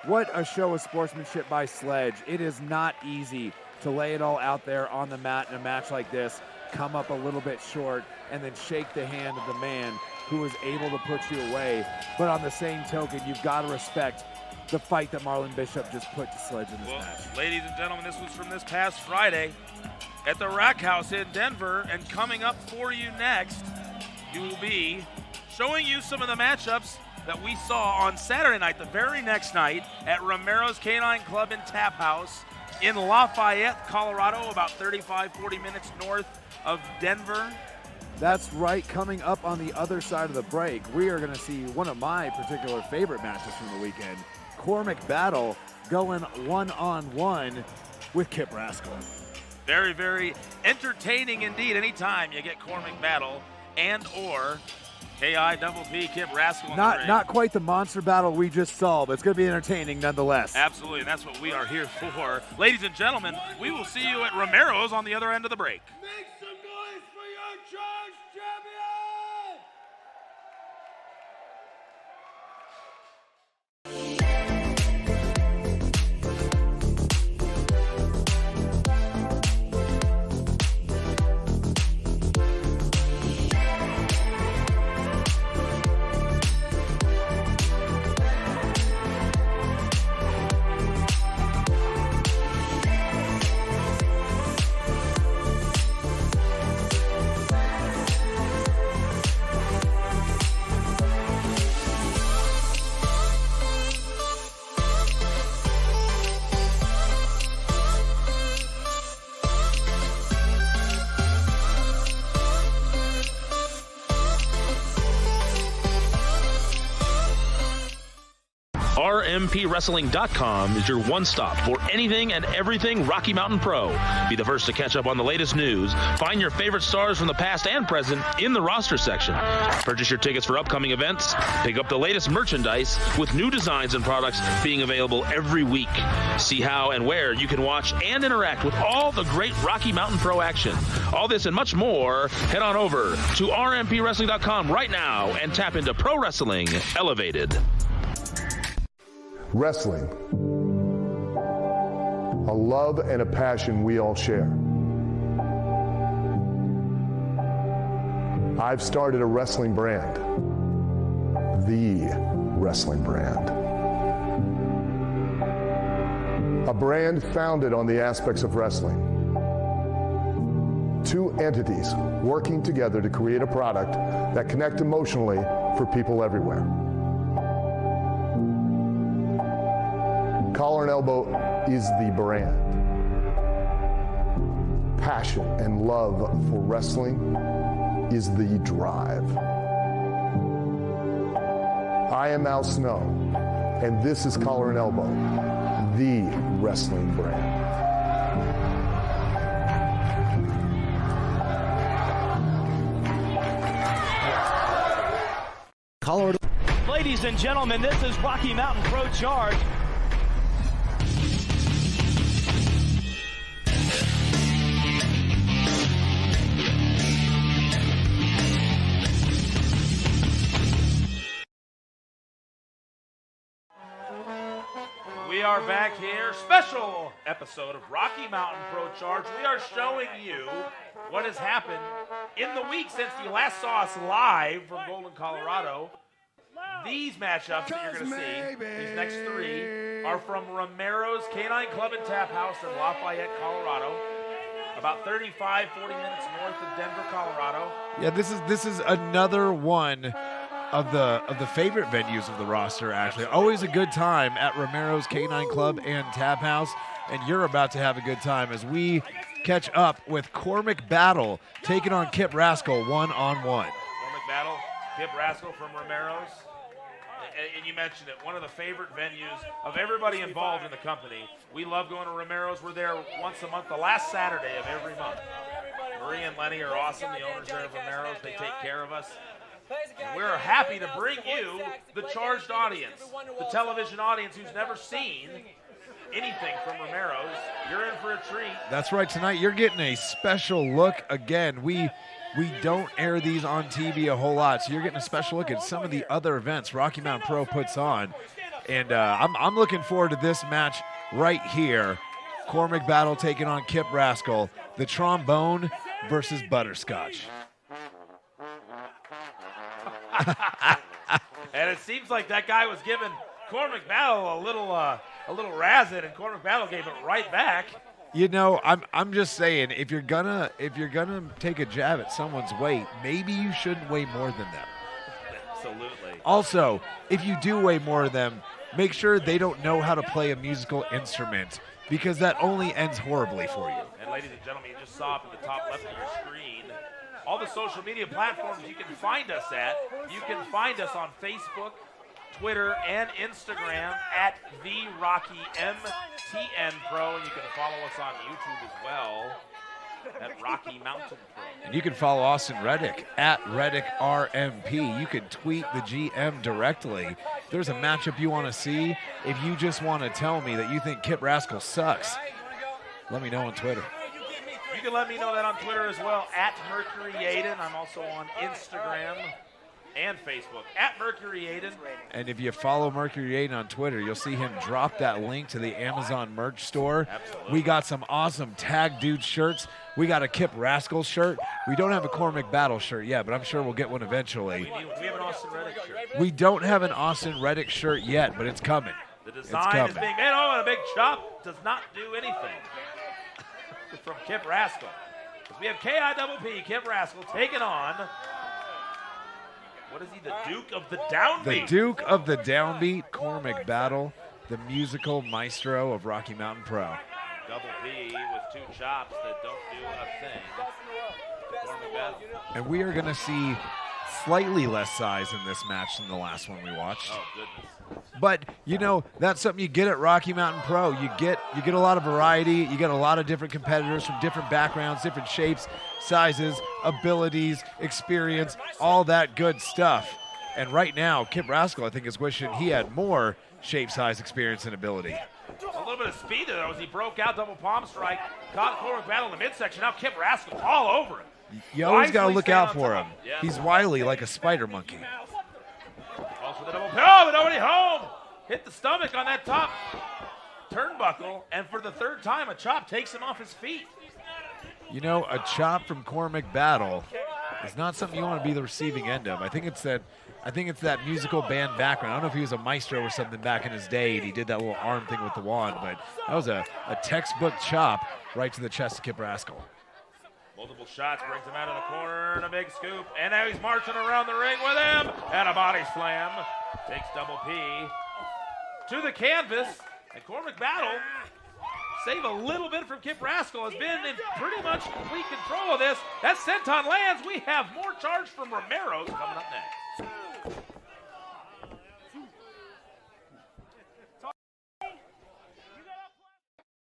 what a show of sportsmanship by Sledge. It is not easy to lay it all out there on the mat in a match like this, come up a little bit short, and then shake the hand of the man who was able to put you away. But on the same token, you've got to respect the fight that Marlon Bishop just put to Sledge in this match. Ladies and gentlemen, this was from this past Friday at the Rack House in Denver, and coming up for you next, we will be showing you some of the matchups that we saw on Saturday night, the very next night, at Romero's Canine Club and Tap House in Lafayette, Colorado, about 35-40 minutes north of Denver. That's right. Coming up on the other side of the break, we are going to see one of my particular favorite matches from the weekend, Cormac Battle going one-on-one with Kip Rascal. Very, very entertaining indeed. Anytime you get Cormac Battle and or K-I-double-P Kip Rascal in the ring. Not quite the monster battle we just saw, but it's going to be entertaining nonetheless. Absolutely, and that's what we are here for. Ladies and gentlemen, we will see you at Romero's on the other end of the break. Make some noise for your Charged champion! RMPWrestling.com is your one-stop for anything and everything Rocky Mountain Pro. Be the first to catch up on the latest news. Find your favorite stars from the past and present in the roster section. Purchase your tickets for upcoming events. Pick up the latest merchandise with new designs and products being available every week. See how and where you can watch and interact with all the great Rocky Mountain Pro action. All this and much more, head on over to RMPWrestling.com right now and tap into Pro Wrestling Elevated. Wrestling, a love and a passion we all share. I've started a wrestling brand, the wrestling brand. A brand founded on the aspects of wrestling. Two entities working together to create a product that connect emotionally for people everywhere. Collar and Elbow is the brand. Passion and love for wrestling is the drive. I am Al Snow, and this is Collar and Elbow, the wrestling brand. Colorado. Ladies and gentlemen, this is Rocky Mountain Pro Charged. We are back here, special episode of Rocky Mountain Pro Charged. We are showing you what has happened in the week since you last saw us live from Golden, Colorado. These matchups that you're going to see, these next three, are from Romero's Canine Club and Tap House in Lafayette, Colorado. About 35, 40 minutes north of Denver, Colorado. Yeah, this is another one of the favorite venues of the roster, actually. Always a good time at Romero's Canine Club and Tap House, and you're about to have a good time as we catch up with Cormac Battle taking on Kip Rascal one-on-one. Cormac Battle, Kip Rascal from Romero's. And you mentioned it, one of the favorite venues of everybody involved in the company. We love going to Romero's. We're there once a month, the last Saturday of every month. Marie and Lenny are awesome, the owners there of Romero's. They take care of us. And we're happy to bring you the Charged audience, the television audience who's never seen anything from Romero's. You're in for a treat. That's right. Tonight you're getting a special look. Again, we don't air these on TV a whole lot, so you're getting a special look at some of the other events Rocky Mountain Pro puts on. And I'm looking forward to this match right here. Cormac Battle taking on Kip Rascal, the trombone versus butterscotch. And it seems like that guy was giving Cormac Battle a little razz-it, and Cormac Battle gave it right back. You know, I'm just saying, if you're gonna take a jab at someone's weight, maybe you shouldn't weigh more than them. Absolutely. Also, if you do weigh more than them, make sure they don't know how to play a musical instrument, because that only ends horribly for you. And ladies and gentlemen, you just saw up in the top left of your screen all the social media platforms you can find us at. You can find us on Facebook, Twitter, and Instagram at TheRockyMTN Pro, and you can follow us on YouTube as well at Rocky Mountain Pro. And you can follow Austin Reddick at Reddick RMP. You can tweet the GM directly. If there's a matchup you want to see, if you just want to tell me that you think Kip Rascal sucks, let me know on Twitter. You can let me know that on Twitter as well, at Mercury Aiden. I'm also on Instagram and Facebook, at Mercury Aiden. And if you follow Mercury Aiden on Twitter, you'll see him drop that link to the Amazon merch store. Absolutely. We got some awesome Tag Dude shirts. We got a Kip Rascal shirt. We don't have a Cormac Battle shirt yet, but I'm sure we'll get one eventually. We have an Austin Reddick shirt. We don't have an Austin Reddick shirt yet, but it's coming. The design is being made. Oh, and a big chop does not do anything. From Kip Rascal. We have KIPP, Kip Rascal, taking on, what is he, the Duke of the Downbeat? The Duke of the Downbeat, Cormac Battle, the musical maestro of Rocky Mountain Pro. Double P with two chops that don't do a thing. Cormac Battle. And we are going to see slightly less size in this match than the last one we watched. Oh, goodness. But, you know, that's something you get at Rocky Mountain Pro. You get a lot of variety. You get a lot of different competitors from different backgrounds, different shapes, sizes, abilities, experience, all that good stuff. And right now, Kip Rascal, I think, is wishing he had more shape, size, experience, and ability. A little bit of speed there, though, as he broke out, double palm strike, caught Cormac Battle in the midsection. Now Kip Rascal all over him. You always got to look out for top. him. Yeah. He's wily like a spider monkey. Calls for the double. Oh, but nobody home. Hit the stomach on that top turnbuckle, and for the third time, a chop takes him off his feet. You know, a chop from Cormac Battle is not something you want to be the receiving end of. I think it's that musical band background. I don't know if he was a maestro or something back in his day, and he did that little arm thing with the wand, but that was a textbook chop right to the chest of Kip Rascal. Multiple shots, brings him out of the corner, and a big scoop. And now he's marching around the ring with him. And a body slam. Takes Double P to the canvas. And Cormac Battle, save a little bit from Kip Rascal, has been in pretty much complete control of this. That senton lands. We have more charge from Romero coming up next.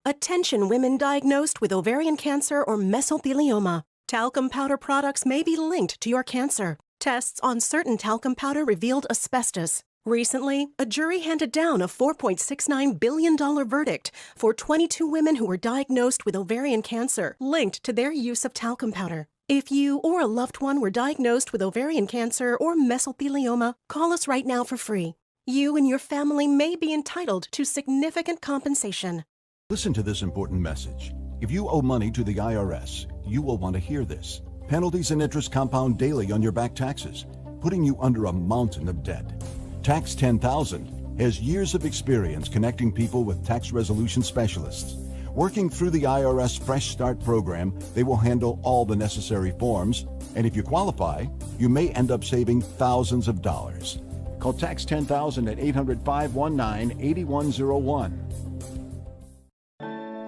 Attention women diagnosed with ovarian cancer or mesothelioma. Talcum powder products may be linked to your cancer. Tests on certain talcum powder revealed asbestos. Recently, a jury handed down a $4.69 billion verdict for 22 women who were diagnosed with ovarian cancer linked to their use of talcum powder. If you or a loved one were diagnosed with ovarian cancer or mesothelioma, call us right now for free. You and your family may be entitled to significant compensation. Listen to this important message. If you owe money to the IRS, you will want to hear this. Penalties and interest compound daily on your back taxes, putting you under a mountain of debt. Tax 10,000 has years of experience connecting people with tax resolution specialists. Working through the IRS Fresh Start program, they will handle all the necessary forms, and if you qualify, you may end up saving thousands of dollars. Call Tax 10,000 at 800-519-8101.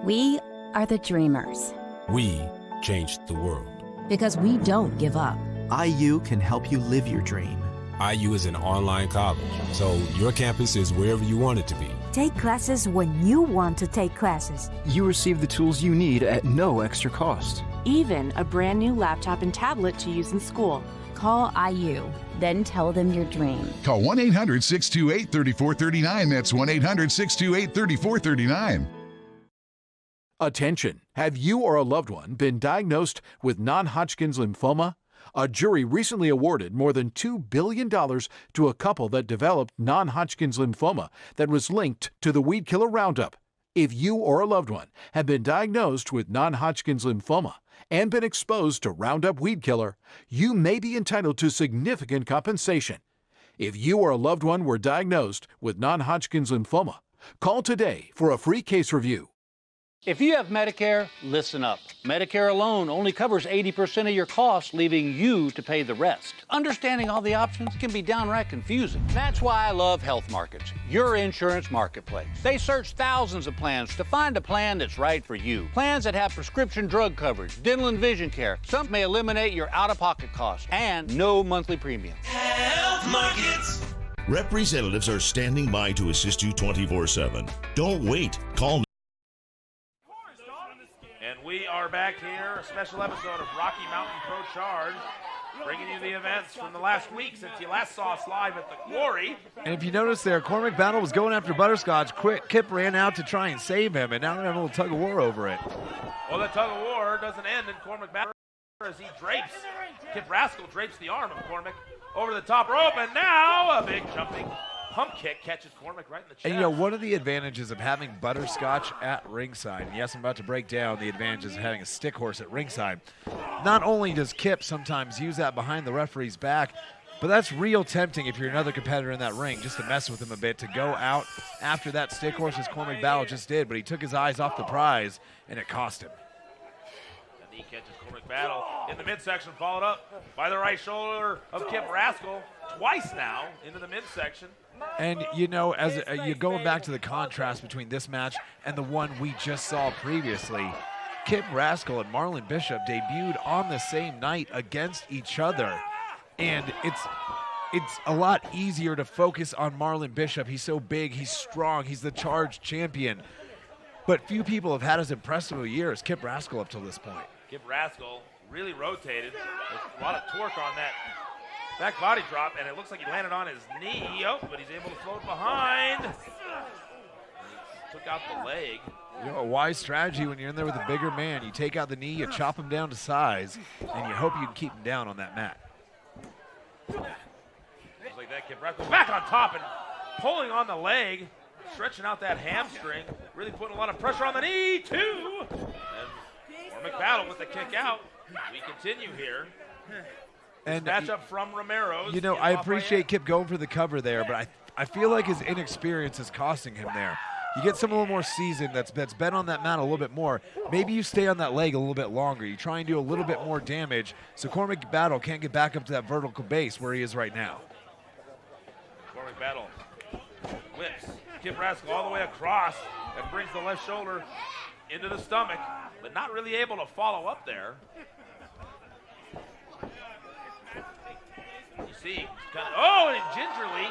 We are the dreamers. We changed the world. Because we don't give up. IU can help you live your dream. IU is an online college, so your campus is wherever you want it to be. Take classes when you want to take classes. You receive the tools you need at no extra cost. Even a brand new laptop and tablet to use in school. Call IU. Then tell them your dream. Call 1-800-628-3439. That's 1-800-628-3439. Attention! Have you or a loved one been diagnosed with non-Hodgkin's lymphoma? A jury recently awarded more than $2 billion to a couple that developed non-Hodgkin's lymphoma that was linked to the weed killer Roundup. If you or a loved one have been diagnosed with non-Hodgkin's lymphoma and been exposed to Roundup weed killer, you may be entitled to significant compensation. If you or a loved one were diagnosed with non-Hodgkin's lymphoma, call today for a free case review. If you have Medicare, listen up. Medicare alone only covers 80% of your costs, leaving you to pay the rest. Understanding all the options can be downright confusing. That's why I love Health Markets, your insurance marketplace. They search thousands of plans to find a plan that's right for you. Plans that have prescription drug coverage, dental and vision care. Some may eliminate your out-of-pocket costs and no monthly premium. Health Markets. Representatives are standing by to assist you 24/7. Don't wait. Call. And we are back here, a special episode of Rocky Mountain Pro Charged, bringing you the events from the last week since you last saw us live at the Quarry. And if you notice there, Cormac Battle was going after Butterscotch. Kip ran out to try and save him, and now they're having a little tug-of-war over it. Well, the tug-of-war doesn't end in Cormac Battle as he drapes. Kip Rascal drapes the arm of Cormac over the top rope, and now a big jumping pump kick catches Cormac right in the chest. And, you know, one of the advantages of having Butterscotch at ringside, and yes, I'm about to break down the advantages of having a stick horse at ringside. Not only does Kip sometimes use that behind the referee's back, but that's real tempting if you're another competitor in that ring, just to mess with him a bit, to go out after that stick horse as Cormac Battle just did, but he took his eyes off the prize, and it cost him. The knee catches Cormac Battle in the midsection, followed up by the right shoulder of Kip Rascal, twice now into the midsection. And, you know, as you're going back to the contrast between this match and the one we just saw previously, Kip Rascal and Marlon Bishop debuted on the same night against each other. And it's a lot easier to focus on Marlon Bishop. He's so big, he's strong, he's the Charged champion. But few people have had as impressive a year as Kip Rascal up till this point. Kip Rascal really rotated. There's a lot of torque on that back body drop, and it looks like he landed on his knee. Oh, but he's able to float behind. He took out the leg. You know, a wise strategy when you're in there with a bigger man. You take out the knee, you chop him down to size, and you hope you can keep him down on that mat. Just like that, Kip Rascal back on top and pulling on the leg, stretching out that hamstring, really putting a lot of pressure on the knee, too. And Cormac Battle with the kick out. We continue here. And matchup from Romero. You know, I appreciate Kip going for the cover there, but I feel like his inexperience is costing him there. You get someone a little more seasoned that's been on that mat a little bit more. Maybe you stay on that leg a little bit longer. You try and do a little bit more damage so Cormac Battle can't get back up to that vertical base where he is right now. Cormac Battle whips Kip Rascal all the way across and brings the left shoulder into the stomach, but not really able to follow up there. You see, and gingerly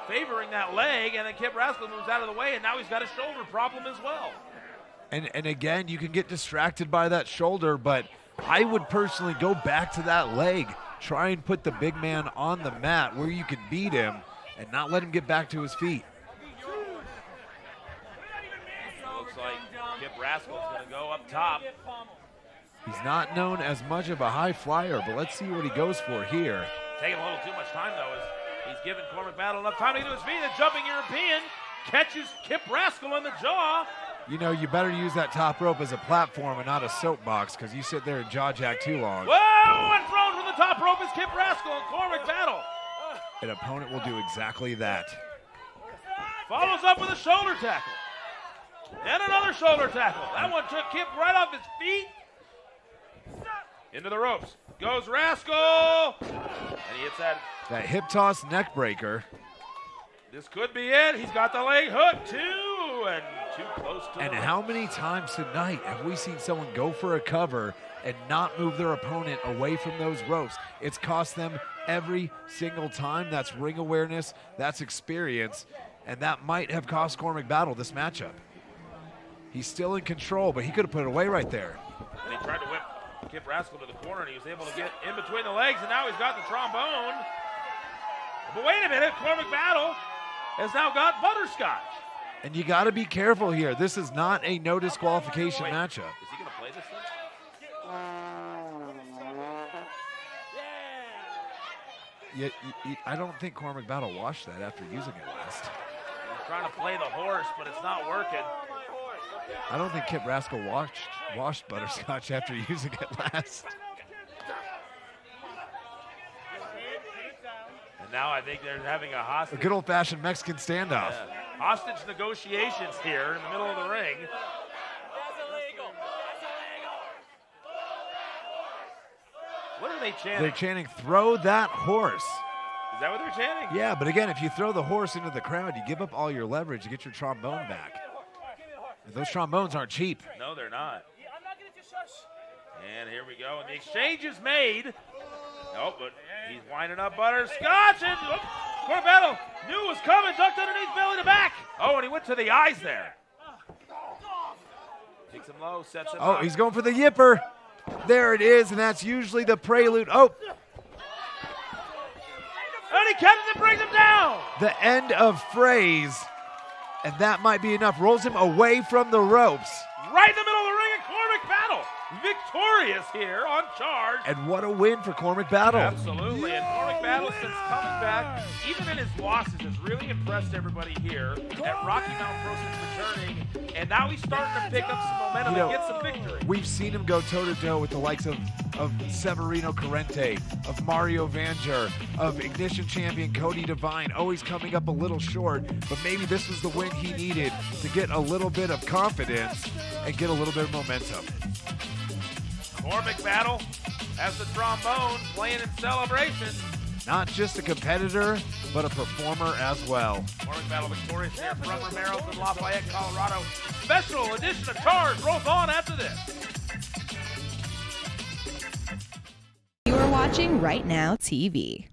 favoring that leg, and then Kip Rascal moves out of the way, and now he's got a shoulder problem as well. And again, you can get distracted by that shoulder, but I would personally go back to that leg. Try and put the big man on the mat where you can beat him and not let him get back to his feet. Looks like Kip Rascal is going to go up top. He's not known as much of a high flyer, but let's see what he goes for here. Taking a little too much time, though, as he's given Cormac Battle enough time to get to his feet. The jumping European catches Kip Rascal in the jaw. You know, you better use that top rope as a platform and not a soapbox, because you sit there and jaw jack too long. Whoa! And thrown from the top rope is Kip Rascal and Cormac Battle. An opponent will do exactly that. Follows up with a shoulder tackle. And another shoulder tackle. That one took Kip right off his feet. Into the ropes. Goes Rascal. And he hits that hip toss neck breaker. This could be it. He's got the leg hook too. And too close to And how many times tonight have we seen someone go for a cover and not move their opponent away from those ropes? It's cost them every single time. That's ring awareness. That's experience. And that might have cost Cormac Battle this matchup. He's still in control, but he could have put it away right there. And he tried to whip Kip Rascal to the corner, and he was able to get in between the legs, and now he's got the trombone. But wait a minute, Cormac Battle has now got Butterscotch. And you got to be careful here. This is not a no disqualification matchup. Is he going to play this thing? I don't think Cormac Battle watched that after using it last. trying to play the horse, but it's not working. I don't think Kip Rascal washed Butterscotch after using it last. And now I think they're having a hostage. A good old-fashioned Mexican standoff. Yeah. Hostage negotiations here in the middle of the ring. What are they chanting? They're chanting, "Throw that horse." Is that what they're chanting? Yeah, but again, if you throw the horse into the crowd, you give up all your leverage to get your trombone back. And those trombones aren't cheap. No, they're not. And here we go. And the exchange is made. Nope, but he's winding up Butterscotch. And Corbetto knew it was coming. Ducked underneath, belly to back. Oh, and he went to the eyes there. Takes him low, sets him up. Oh, he's going for the yipper. There it is, and that's usually the prelude. Oh. And he kept it and brings him down. The end of phrase. And that might be enough. Rolls him away from the ropes. Right in the middle of the ring, and Cormac Battle victorious here on Charge. And what a win for Cormac Battle. Absolutely, and Cormac Battle, since coming back, even in his losses, has really impressed everybody here at Rocky Mountain Pro since returning. And now he's starting to pick up some momentum and get some victory. We've seen him go toe-to-toe with the likes of Severino Corrente, of Mario Vanger, of Ignition champion Cody Devine, always coming up a little short, but maybe this was the win he needed to get a little bit of confidence and get a little bit of momentum. Cormac Battle has the trombone playing in celebration. Not just a competitor, but a performer as well. Cormac Battle victorious here from Romero in Lafayette, Colorado. Special edition of Charge rolls on after this. You are watching Right Now TV.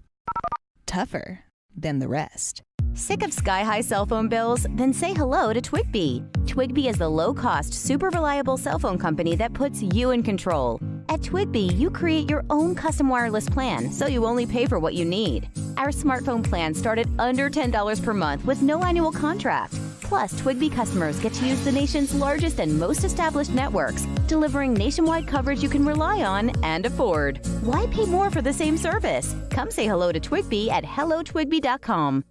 Tougher than the rest. Sick of sky-high cell phone bills? Then say hello to Twigby. Twigby is the low-cost, super reliable cell phone company that puts you in control. At Twigby, you create your own custom wireless plan, so you only pay for what you need. Our smartphone plans start at under $10 per month with no annual contract. Plus, Twigby customers get to use the nation's largest and most established networks, delivering nationwide coverage you can rely on and afford. Why pay more for the same service? Come say hello to Twigby at hellotwigby.com.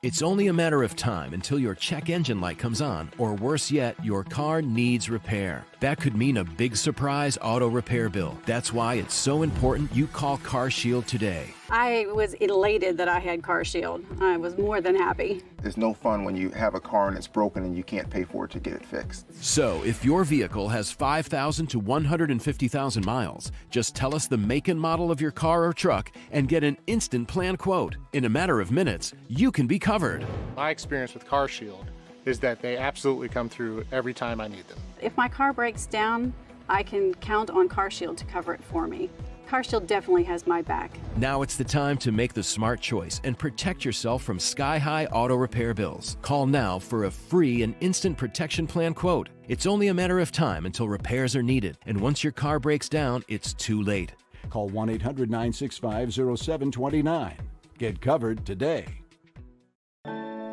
It's only a matter of time until your check engine light comes on, or worse yet, your car needs repair. That could mean a big surprise auto repair bill. That's why it's so important you call CarShield today. I was elated that I had CarShield. I was more than happy. It's no fun when you have a car and it's broken and you can't pay for it to get it fixed. So, if your vehicle has 5,000 to 150,000 miles, just tell us the make and model of your car or truck and get an instant plan quote. In a matter of minutes, you can be covered. My experience with CarShield is that they absolutely come through every time I need them. If my car breaks down, I can count on CarShield to cover it for me. CarShield definitely has my back. Now it's the time to make the smart choice and protect yourself from sky-high auto repair bills. Call now for a free and instant protection plan quote. It's only a matter of time until repairs are needed, and once your car breaks down, it's too late. Call 1-800-965-0729. Get covered today.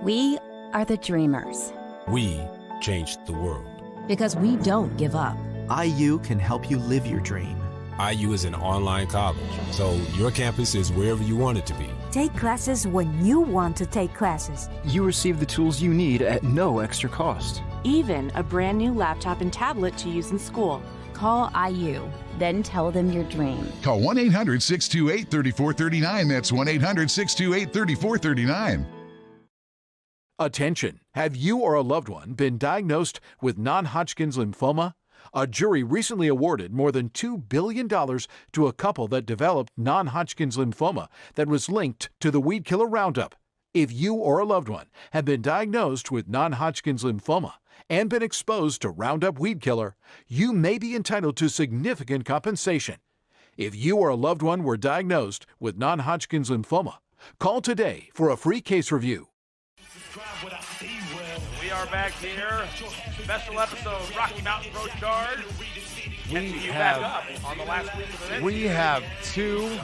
We are the dreamers. We changed the world. Because we don't give up. IU can help you live your dream. IU is an online college, so your campus is wherever you want it to be. Take classes when you want to take classes. You receive the tools you need at no extra cost. Even a brand new laptop and tablet to use in school. Call IU. Then tell them your dream. Call 1-800-628-3439. That's 1-800-628-3439. Attention! Have you or a loved one been diagnosed with non-Hodgkin's lymphoma? A jury recently awarded more than $2 billion to a couple that developed non-Hodgkin's lymphoma that was linked to the weed killer Roundup. If you or a loved one have been diagnosed with non-Hodgkin's lymphoma and been exposed to Roundup weed killer, you may be entitled to significant compensation. If you or a loved one were diagnosed with non-Hodgkin's lymphoma, call today for a free case review. We are back here. Special episode of Rocky Mountain Pro Charge. We have two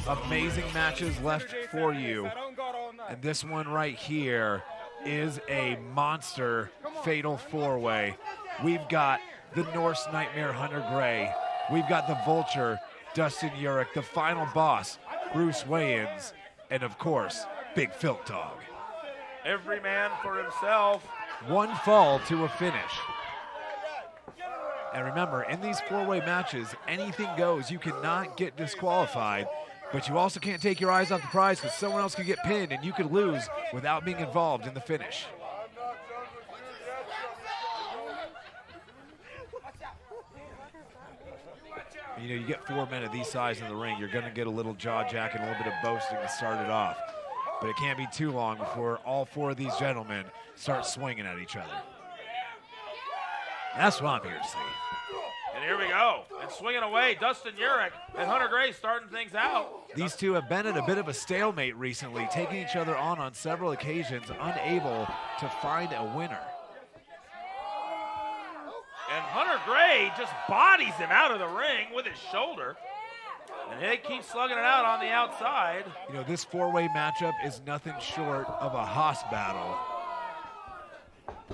amazing matches left for you. And this one right here is a monster fatal four-way. We've got the Norse Nightmare Hunter Gray. We've got the Vulture, Dustin Urich, the final boss, Bruce Wayans, and of course, Big Filk Dog. Every man for himself. One fall to a finish. And remember, in these four-way matches, anything goes. You cannot get disqualified, but you also can't take your eyes off the prize because someone else could get pinned and you could lose without being involved in the finish. You know, you get 4 men of these size in the ring, you're going to get a little jaw jack and a little bit of boasting to start it off. But it can't be too long before all four of these gentlemen start swinging at each other. That's what I'm here to see. And here we go. And swinging away, Dustin Urich and Hunter Gray starting things out. These two have been at a bit of a stalemate recently, taking each other on several occasions, unable to find a winner. And Hunter Gray just bodies him out of the ring with his shoulder. And they keep slugging it out on the outside. You know, this four-way matchup is nothing short of a Haas battle.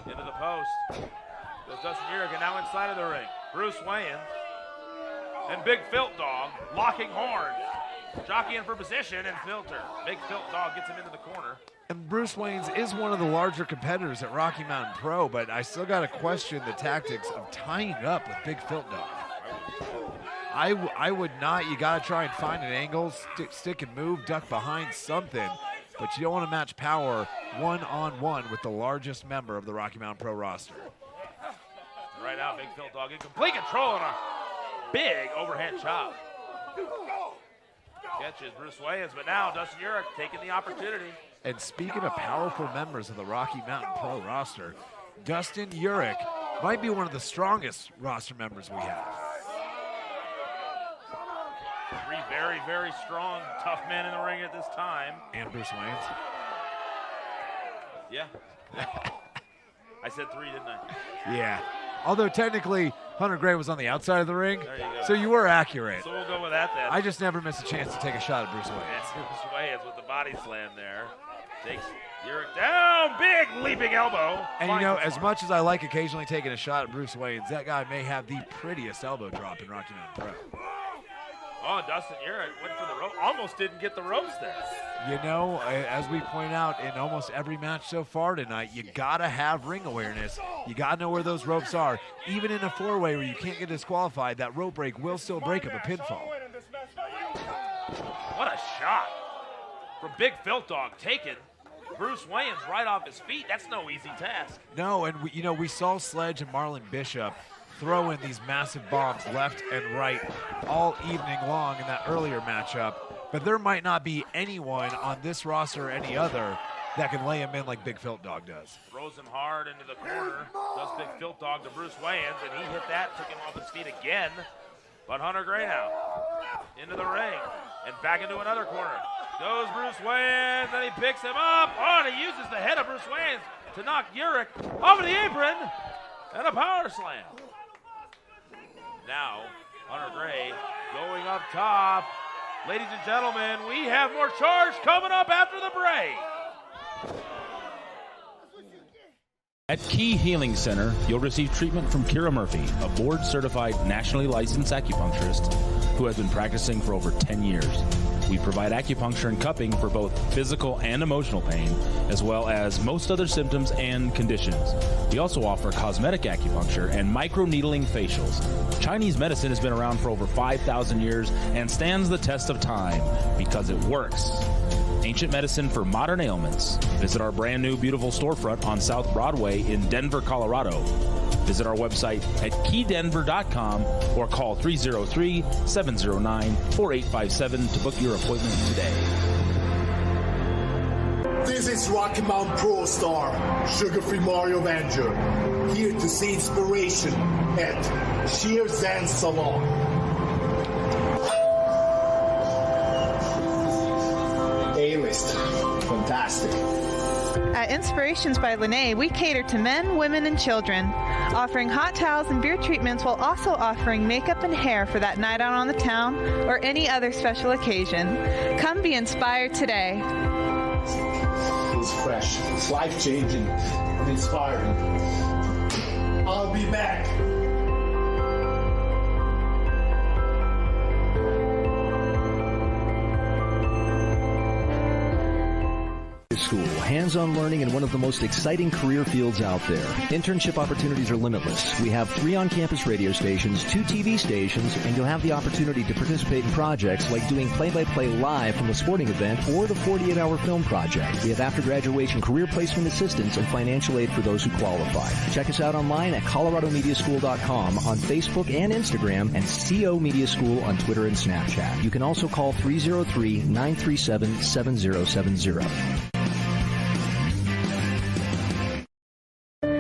Into the post. Goes Dustin Urich, and now inside of the ring. Bruce Wayans and Big Filt Dog locking horns. Jockeying for position and Filter. Big Filt Dog gets him into the corner. And Bruce Wayans is one of the larger competitors at Rocky Mountain Pro, but I still got to question the tactics of tying up with Big Filt Dog. I would not. You got to try and find an angle, stick and move, duck behind something, but you don't want to match power one-on-one with the largest member of the Rocky Mountain Pro roster. Right now, Big Filt Dog in complete control and a big overhand chop. Catches Bruce Wayans, but now Dustin Urich taking the opportunity. And speaking of powerful members of the Rocky Mountain Pro roster, Dustin Urich might be one of the strongest roster members we have. Three very, very strong, tough men in the ring at this time. And Bruce Wayans. Yeah. I said three, didn't I? Yeah. Although technically, Hunter Gray was on the outside of the ring, there you go. So you were accurate. So we'll go with that then. I just never missed a chance to take a shot at Bruce Wayans. Yes, Bruce Wayans with the body slam there. Takes Urich down, big leaping elbow. And you know, as much as I like occasionally taking a shot at Bruce Wayans, that guy may have the prettiest elbow drop in Rocky Mountain Pro. Oh, Dustin Urich went for the rope. Almost didn't get the ropes there. You know, as we point out in almost every match so far tonight, you got to have ring awareness. You got to know where those ropes are. Even in a four-way where you can't get disqualified, that rope break will still break up a pinfall. What a shot from Big Filt Dog, taken Bruce Wayans right off his feet. That's no easy task. No, and we saw Sledge and Marlon Bishop throw in these massive bombs left and right all evening long in that earlier matchup. But there might not be anyone on this roster or any other that can lay him in like Big Filt Dog does. Throws him hard into the corner. Does Big Filt Dog to Bruce Wayans, and he hit that, took him off his feet again. But Hunter Gray now into the ring and back into another corner. Goes Bruce Wayans, and he picks him up. Oh, and he uses the head of Bruce Wayans to knock Urich over the apron, and a power slam. Now, Hunter Gray going up top. Ladies and gentlemen, we have more Charged coming up after the break. At Key Healing Center, you'll receive treatment from Kira Murphy, a board-certified, nationally licensed acupuncturist who has been practicing for over 10 years. We provide acupuncture and cupping for both physical and emotional pain, as well as most other symptoms and conditions. We also offer cosmetic acupuncture and microneedling facials. Chinese medicine has been around for over 5,000 years and stands the test of time because it works. Ancient medicine for modern ailments. Visit our brand new beautiful storefront on South Broadway in Denver, Colorado. Visit our website at keydenver.com or call 303-709-4857 to book your appointment today. This is Rocky Mountain Pro star, Sugar-Free Mario Avenger, here to see inspiration at Sheer Zen Salon. A-list, fantastic. At Inspirations by Lene, we cater to men, women, and children, offering hot towels and beer treatments while also offering makeup and hair for that night out on the town or any other special occasion. Come be inspired today. It's fresh, it's life-changing, and inspiring. I'll be back. School hands-on learning in one of the most exciting career fields out there. Internship opportunities are limitless. We have 3 on-campus radio stations, 2 TV stations, and you'll have the opportunity to participate in projects like doing play-by-play live from a sporting event or the 48-hour film project. We have after-graduation career placement assistance and financial aid for those who qualify. Check us out online at coloradomediaschool.com, on Facebook and Instagram, and CO Media School on Twitter and Snapchat. You can also call 303-937-7070.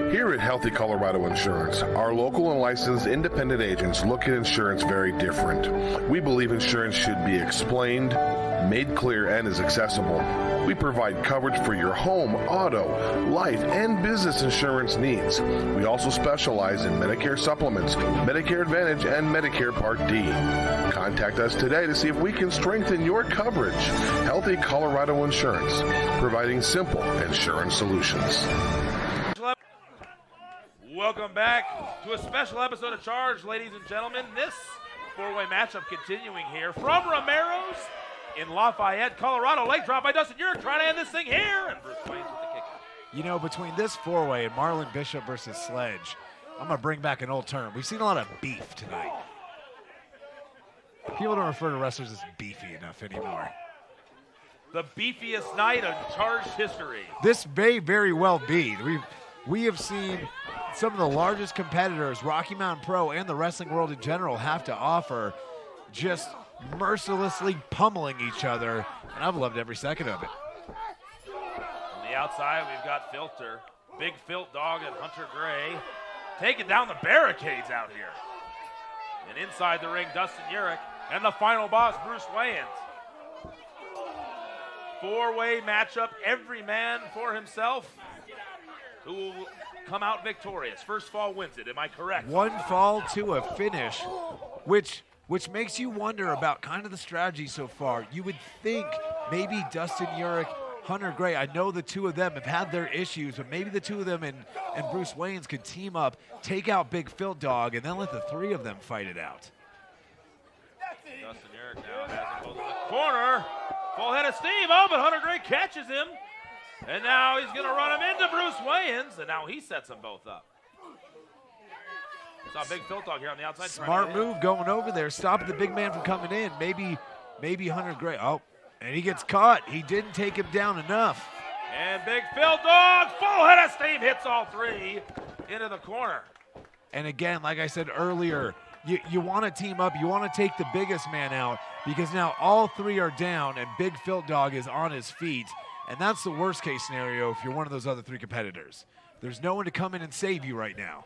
Here at Healthy Colorado Insurance, our local and licensed independent agents look at insurance very different. We believe insurance should be explained, made clear, and is accessible. We provide coverage for your home, auto, life, and business insurance needs. We also specialize in Medicare supplements, Medicare Advantage, and Medicare Part D. Contact us today to see if we can strengthen your coverage. Healthy Colorado Insurance, providing simple insurance solutions. Welcome back to a special episode of Charged, ladies and gentlemen. This four-way matchup continuing here from Romero's in Lafayette, Colorado. Leg drop by Dustin Urich trying to end this thing here, and Bruce Waynes with the kick. You know, between this four-way and Marlon Bishop versus Sledge, I'm going to bring back an old term. We've seen a lot of beef tonight. People don't refer to wrestlers as beefy enough anymore. The beefiest night of Charged history. This may very well be. We have seen some of the largest competitors Rocky Mountain Pro and the wrestling world in general have to offer, just mercilessly pummeling each other, and I've loved every second of it. On the outside, we've got Filter, Big Filt Dog and Hunter Gray taking down the barricades out here. And inside the ring, Dustin Urich and the final boss, Bruce Wayans. Four-way matchup, every man for himself. Who will come out victorious? First fall wins it, am I correct? One fall to a finish, which makes you wonder about kind of the strategy so far. You would think maybe Dustin Urich, Hunter Gray, I know the two of them have had their issues, but maybe the two of them and Bruce Wayans could team up, take out Big Filt Dog, and then let the three of them fight it out. Dustin Urich now has him both in the corner. Full head of steam, oh, but Hunter Gray catches him. And now he's going to run him into Bruce Wayans, and now he sets them both up. Saw Big Filt Dog here on the outside. Smart move going over there, stopping the big man from coming in. Maybe Hunter Gray. Oh, and he gets caught. He didn't take him down enough. And Big Filt Dog, full head of steam, hits all three into the corner. And again, like I said earlier, you want to team up. You want to take the biggest man out because now all three are down and Big Filt Dog is on his feet. And that's the worst case scenario if you're one of those other three competitors. There's no one to come in and save you right now.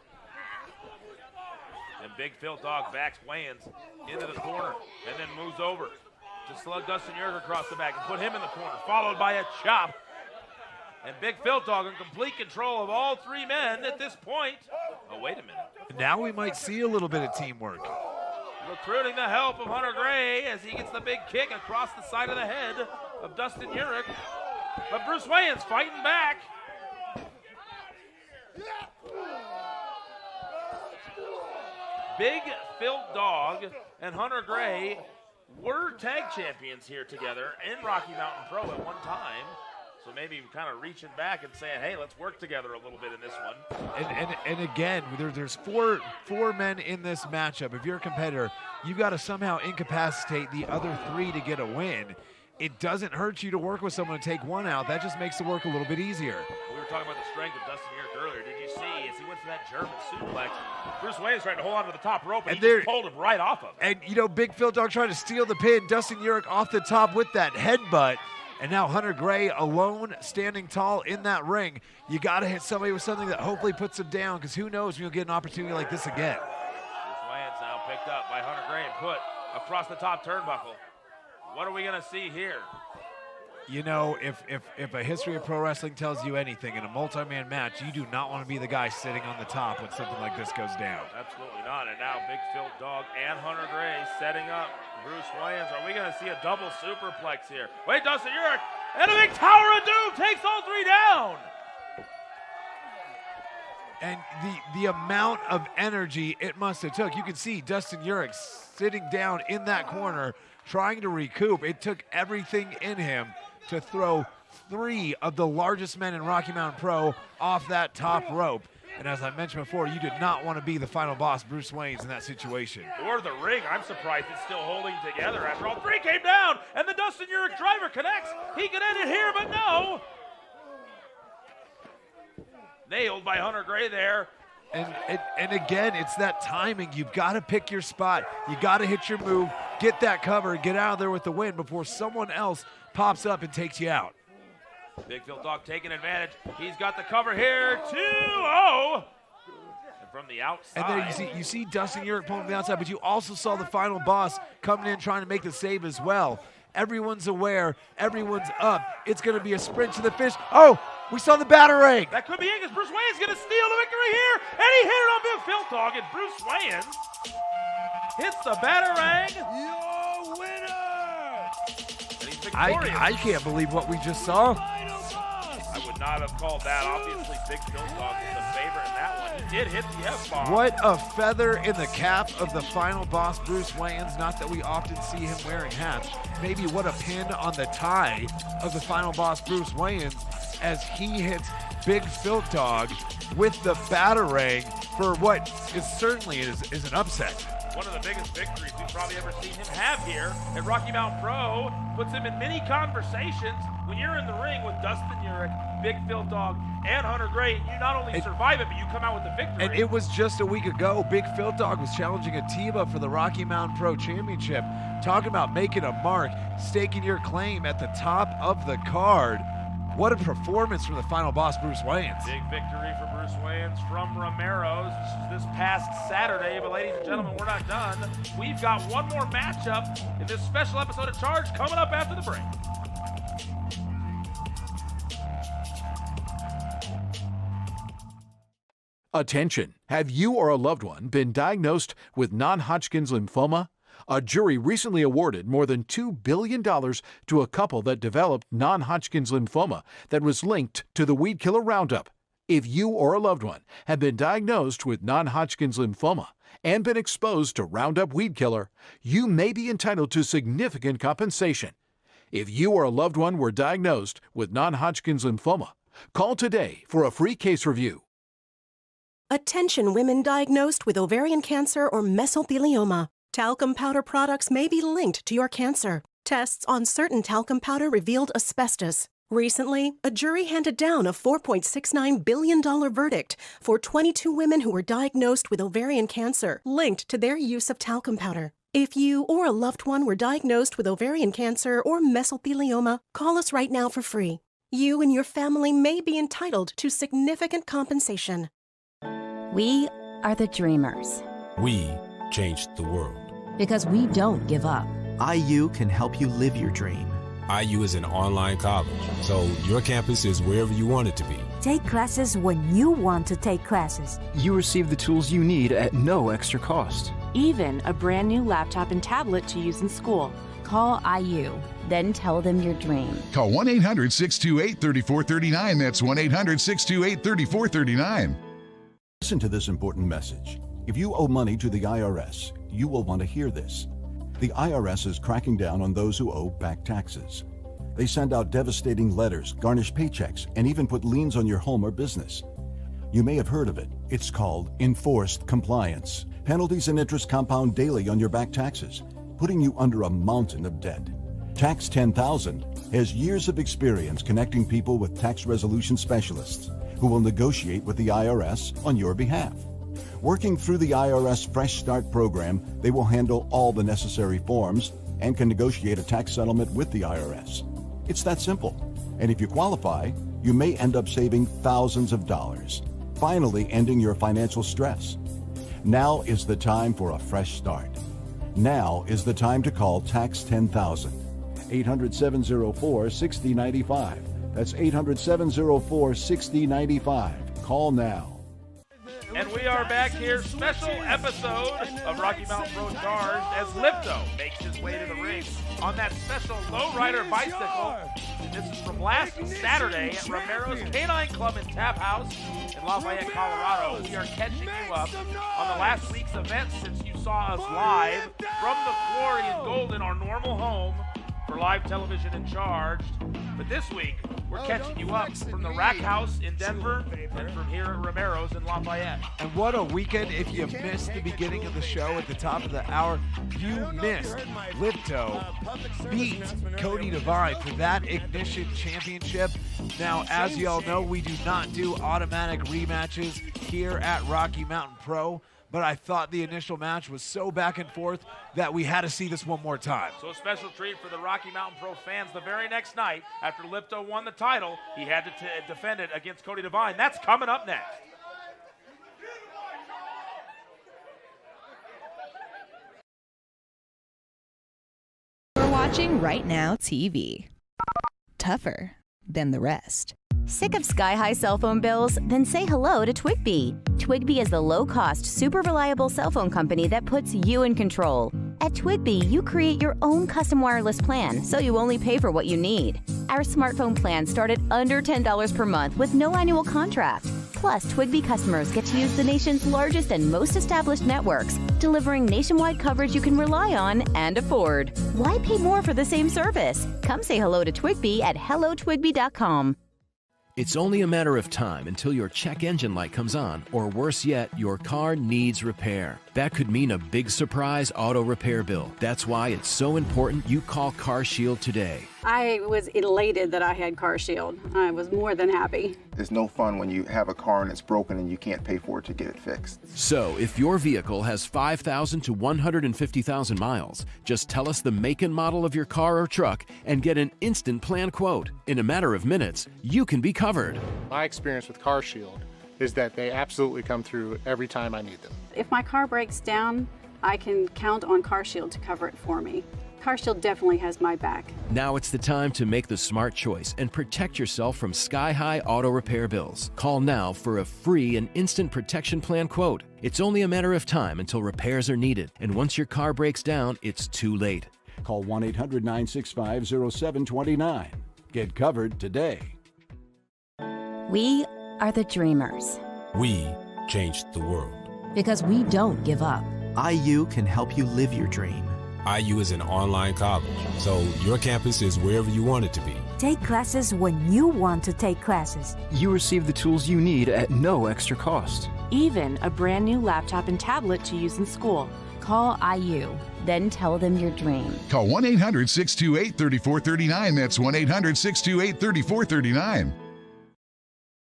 And Big Filt Dog backs Wayans into the corner and then moves over to slug Dustin Urich across the back and put him in the corner, followed by a chop. And Big Filt Dog in complete control of all three men at this point. Oh, wait a minute. Now we might see a little bit of teamwork. Recruiting the help of Hunter Gray as he gets the big kick across the side of the head of Dustin Urich. But Bruce Wayans fighting back. Big Filt Dog and Hunter Gray were tag champions here together in Rocky Mountain Pro at one time. So maybe kind of reaching back and saying, hey, let's work together a little bit in this one. And again, there's four men in this matchup. If you're a competitor, you've got to somehow incapacitate the other three to get a win. It doesn't hurt you to work with someone to take one out. That just makes the work a little bit easier. We were talking about the strength of Dustin Urich earlier. Did you see as he went for that German suplex, Bruce Wayans trying to hold on to the top rope, and he just pulled him right off of it. And, you know, Big Filt Dog trying to steal the pin. Dustin Urich off the top with that headbutt. And now Hunter Gray alone, standing tall in that ring. You got to hit somebody with something that hopefully puts him down, because who knows when you'll get an opportunity like this again. Bruce Wayans now picked up by Hunter Gray and put across the top turnbuckle. What are we going to see here? You know, if a history of pro wrestling tells you anything, in a multi-man match, you do not want to be the guy sitting on the top when something like this goes down. Absolutely not. And now Big Filt Dog and Hunter Gray setting up Bruce Wayans. Are we going to see a double superplex here? Wait, Dustin Urich, and a big Tower of Doom takes all three down. And the amount of energy it must have took. You can see Dustin Urich sitting down in that corner trying to recoup. It took everything in him to throw 3 of the largest men in Rocky Mountain Pro off that top rope. And as I mentioned before, you did not want to be the final boss, Bruce Waynes, in that situation. Or the ring. I'm surprised it's still holding together after all 3 came down, and the Dustin Urich driver connects. He could end it here, but no. Nailed by Hunter Gray there. And again, it's that timing. You've got to pick your spot. You got to hit your move, get that cover, and get out of there with the win before someone else pops up and takes you out. Big Phil Dog taking advantage. He's got the cover here. 2-0. And from the outside. And then you see Dustin Urich pulling from the outside, but you also saw the final boss coming in trying to make the save as well. Everyone's aware. Everyone's up. It's going to be a sprint to the finish. Oh, we saw the batarang. That could be it because Bruce Wayne's going to steal the victory here. And he hit it on Big Phil Dog. And Bruce Wayne hits the batarang. Your winner. And he's victorious. I can't believe what we just saw. I would not have called that. Obviously, Big Phil Dog is the favorite in that one. He did hit the F-bomb. What a feather in the cap of the final boss, Bruce Waynes. Not that we often see him wearing hats. Maybe what a pin on the tie of the final boss, Bruce Waynes, as he hits Big Phil Dog with the batarang for what is certainly is an upset. One of the biggest victories we've probably ever seen him have here at Rocky Mountain Pro. Puts him in many conversations. When you're in the ring with Dustin Urich, Big Phil Dog, and Hunter Gray, you not only survive it, but you come out with the victory. And it was just a week ago, Big Phil Dog was challenging Atiba for the Rocky Mountain Pro Championship. Talking about making a mark, staking your claim at the top of the card. What a performance from the final boss, Bruce Waynes. Big victory for Bruce Waynes from Romero this past Saturday. But ladies and gentlemen, we're not done. We've got one more matchup in this special episode of Charged coming up after the break. Attention! Have you or a loved one been diagnosed with non-Hodgkin's lymphoma? A jury recently awarded more than $2 billion to a couple that developed non-Hodgkin's lymphoma that was linked to the weed killer Roundup. If you or a loved one have been diagnosed with non-Hodgkin's lymphoma and been exposed to Roundup weed killer, you may be entitled to significant compensation. If you or a loved one were diagnosed with non-Hodgkin's lymphoma, call today for a free case review. Attention women diagnosed with ovarian cancer or mesothelioma. Talcum powder products may be linked to your cancer. Tests on certain talcum powder revealed asbestos. Recently, a jury handed down a $4.69 billion verdict for 22 women who were diagnosed with ovarian cancer linked to their use of talcum powder. If you or a loved one were diagnosed with ovarian cancer or mesothelioma, call us right now for free. You and your family may be entitled to significant compensation. We are the dreamers. We changed the world. Because we don't give up. IU can help you live your dream. IU is an online college, so your campus is wherever you want it to be. Take classes when you want to take classes. You receive the tools you need at no extra cost. Even a brand new laptop and tablet to use in school. Call IU. Then tell them your dream. Call 1-800-628-3439. That's 1-800-628-3439. Listen to this important message. If you owe money to the IRS, you will want to hear this. The IRS is cracking down on those who owe back taxes. They send out devastating letters, garnish paychecks, and even put liens on your home or business. You may have heard of it. It's called enforced compliance. Penalties and interest compound daily on your back taxes, putting you under a mountain of debt. Tax 10,000 has years of experience connecting people with tax resolution specialists who will negotiate with the IRS on your behalf. Working through the IRS Fresh Start program, they will handle all the necessary forms and can negotiate a tax settlement with the IRS. It's that simple. And if you qualify, you may end up saving thousands of dollars, finally ending your financial stress. Now is the time for a fresh start. Now is the time to call Tax 10,000. 800-704-6095. That's 800-704-6095. Call now. And we are back here, special episode of Rocky Mountain Pro Charged as Lipto makes his way to the ring on that special lowrider bicycle. And this is from last Saturday at Romero's Canine Club and Tap House in Lafayette, Colorado. We are catching you up on the last week's event since you saw us live from the Quarry in Golden, our normal home for live television and Charged. But this week, we're catching you up from the Rack House in Denver and from here at Romero's in Lafayette. And what a weekend. If you missed the beginning of the show at the top of the hour, you missed. Lipto beat Cody Devine for that Ignition Championship. Now, as you all know, we do not do automatic rematches here at Rocky Mountain Pro, but I thought the initial match was so back and forth that we had to see this one more time. So a special treat for the Rocky Mountain Pro fans. The very next night, after Lipto won the title, he had to defend it against Cody Devine. That's coming up next. We're watching Right Now TV. Tougher than the rest. Sick of sky-high cell phone bills? Then say hello to Twigby. Twigby is the low-cost, super reliable cell phone company that puts you in control. At Twigby, you create your own custom wireless plan, so you only pay for what you need. Our smartphone plans start at under $10 per month with no annual contract. Plus, Twigby customers get to use the nation's largest and most established networks, delivering nationwide coverage you can rely on and afford. Why pay more for the same service? Come say hello to Twigby at hellotwigby.com. It's only a matter of time until your check engine light comes on, or worse yet, your car needs repair. That could mean a big surprise auto repair bill. That's why it's so important you call CarShield today. I was elated that I had CarShield. I was more than happy. It's no fun when you have a car and it's broken and you can't pay for it to get it fixed. So, if your vehicle has 5,000 to 150,000 miles, just tell us the make and model of your car or truck and get an instant plan quote. In a matter of minutes, you can be covered. My experience with CarShield is that they absolutely come through every time I need them. If my car breaks down, I can count on CarShield to cover it for me. CarShield definitely has my back. Now it's the time to make the smart choice and protect yourself from sky-high auto repair bills. Call now for a free and instant protection plan quote. It's only a matter of time until repairs are needed, and once your car breaks down, it's too late. Call 1-800-965-0729. Get covered today. We are the dreamers. We changed the world. Because we don't give up. IU can help you live your dream. IU is an online college, so your campus is wherever you want it to be. Take classes when you want to take classes. You receive the tools you need at no extra cost. Even a brand new laptop and tablet to use in school. Call IU. Then tell them your dream. Call 1-800-628-3439. That's 1-800-628-3439.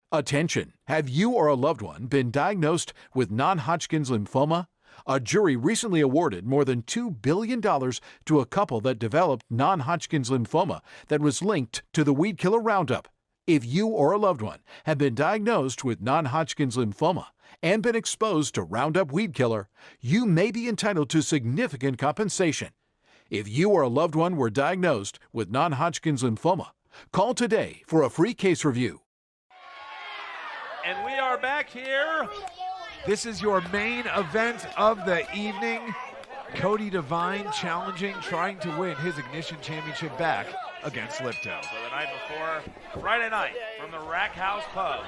Attention! Have you or a loved one been diagnosed with non-Hodgkin's lymphoma? A jury recently awarded more than $2 billion to a couple that developed non-Hodgkin's lymphoma that was linked to the weed killer Roundup. If you or a loved one have been diagnosed with non-Hodgkin's lymphoma and been exposed to Roundup weed killer, you may be entitled to significant compensation. If you or a loved one were diagnosed with non-Hodgkin's lymphoma, call today for a free case review. And we are back here. This is your main event of the evening. Cody Devine challenging, trying to win his Ignition Championship back against Lipto. So the night before, Friday night, from the Rack House Pub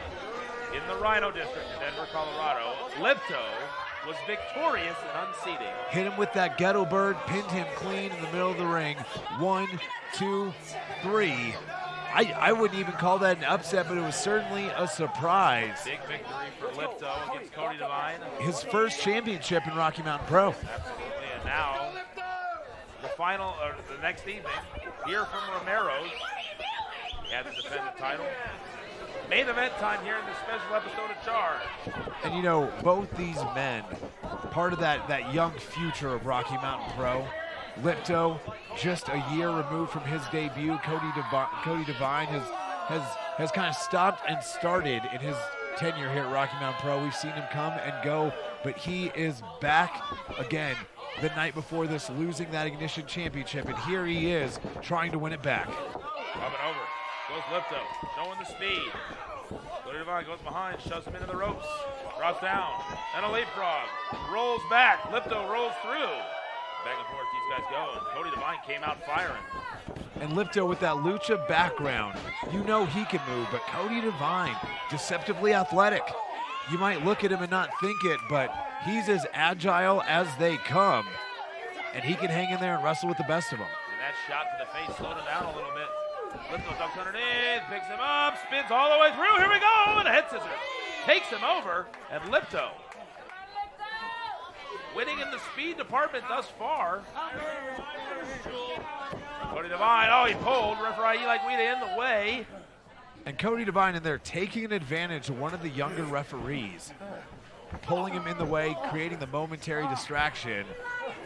in the Rhino District in Denver, Colorado, Lipto was victorious in unseating. Hit him with that ghetto bird, pinned him clean in the middle of the ring. 1, 2, 3. I wouldn't even call that an upset, but it was certainly a surprise. Big victory for Lipto against Cody Devine. His first championship in Rocky Mountain Pro. Absolutely, and now the next evening, here from Romero's, he had to defend the title. Main event time here in this special episode of Charged. And you know, both these men, part of that young future of Rocky Mountain Pro. Lipto, just a year removed from his debut. Cody Devine has kind of stopped and started in his tenure here at Rocky Mountain Pro. We've seen him come and go, but he is back again the night before this, losing that Ignition Championship, and here he is trying to win it back. Coming over, goes Lipto, showing the speed. Cody Devine goes behind, shoves him into the ropes, drops down, and a leapfrog, rolls back, Lipto rolls through. Back and forth these guys go, and Cody Devine came out firing. And Lipto with that lucha background, you know he can move, but Cody Devine, deceptively athletic. You might look at him and not think it, but he's as agile as they come. And he can hang in there and wrestle with the best of them. And that shot to the face slowed him down a little bit. Lipto ducks underneath, picks him up, spins all the way through. Here we go, and a head scissors. Takes him over, and Lipto winning in the speed department thus far. Cody Devine, oh, he pulled. Referee Eli Guida in the way. And Cody Devine in there taking an advantage of one of the younger referees, pulling him in the way, creating the momentary distraction,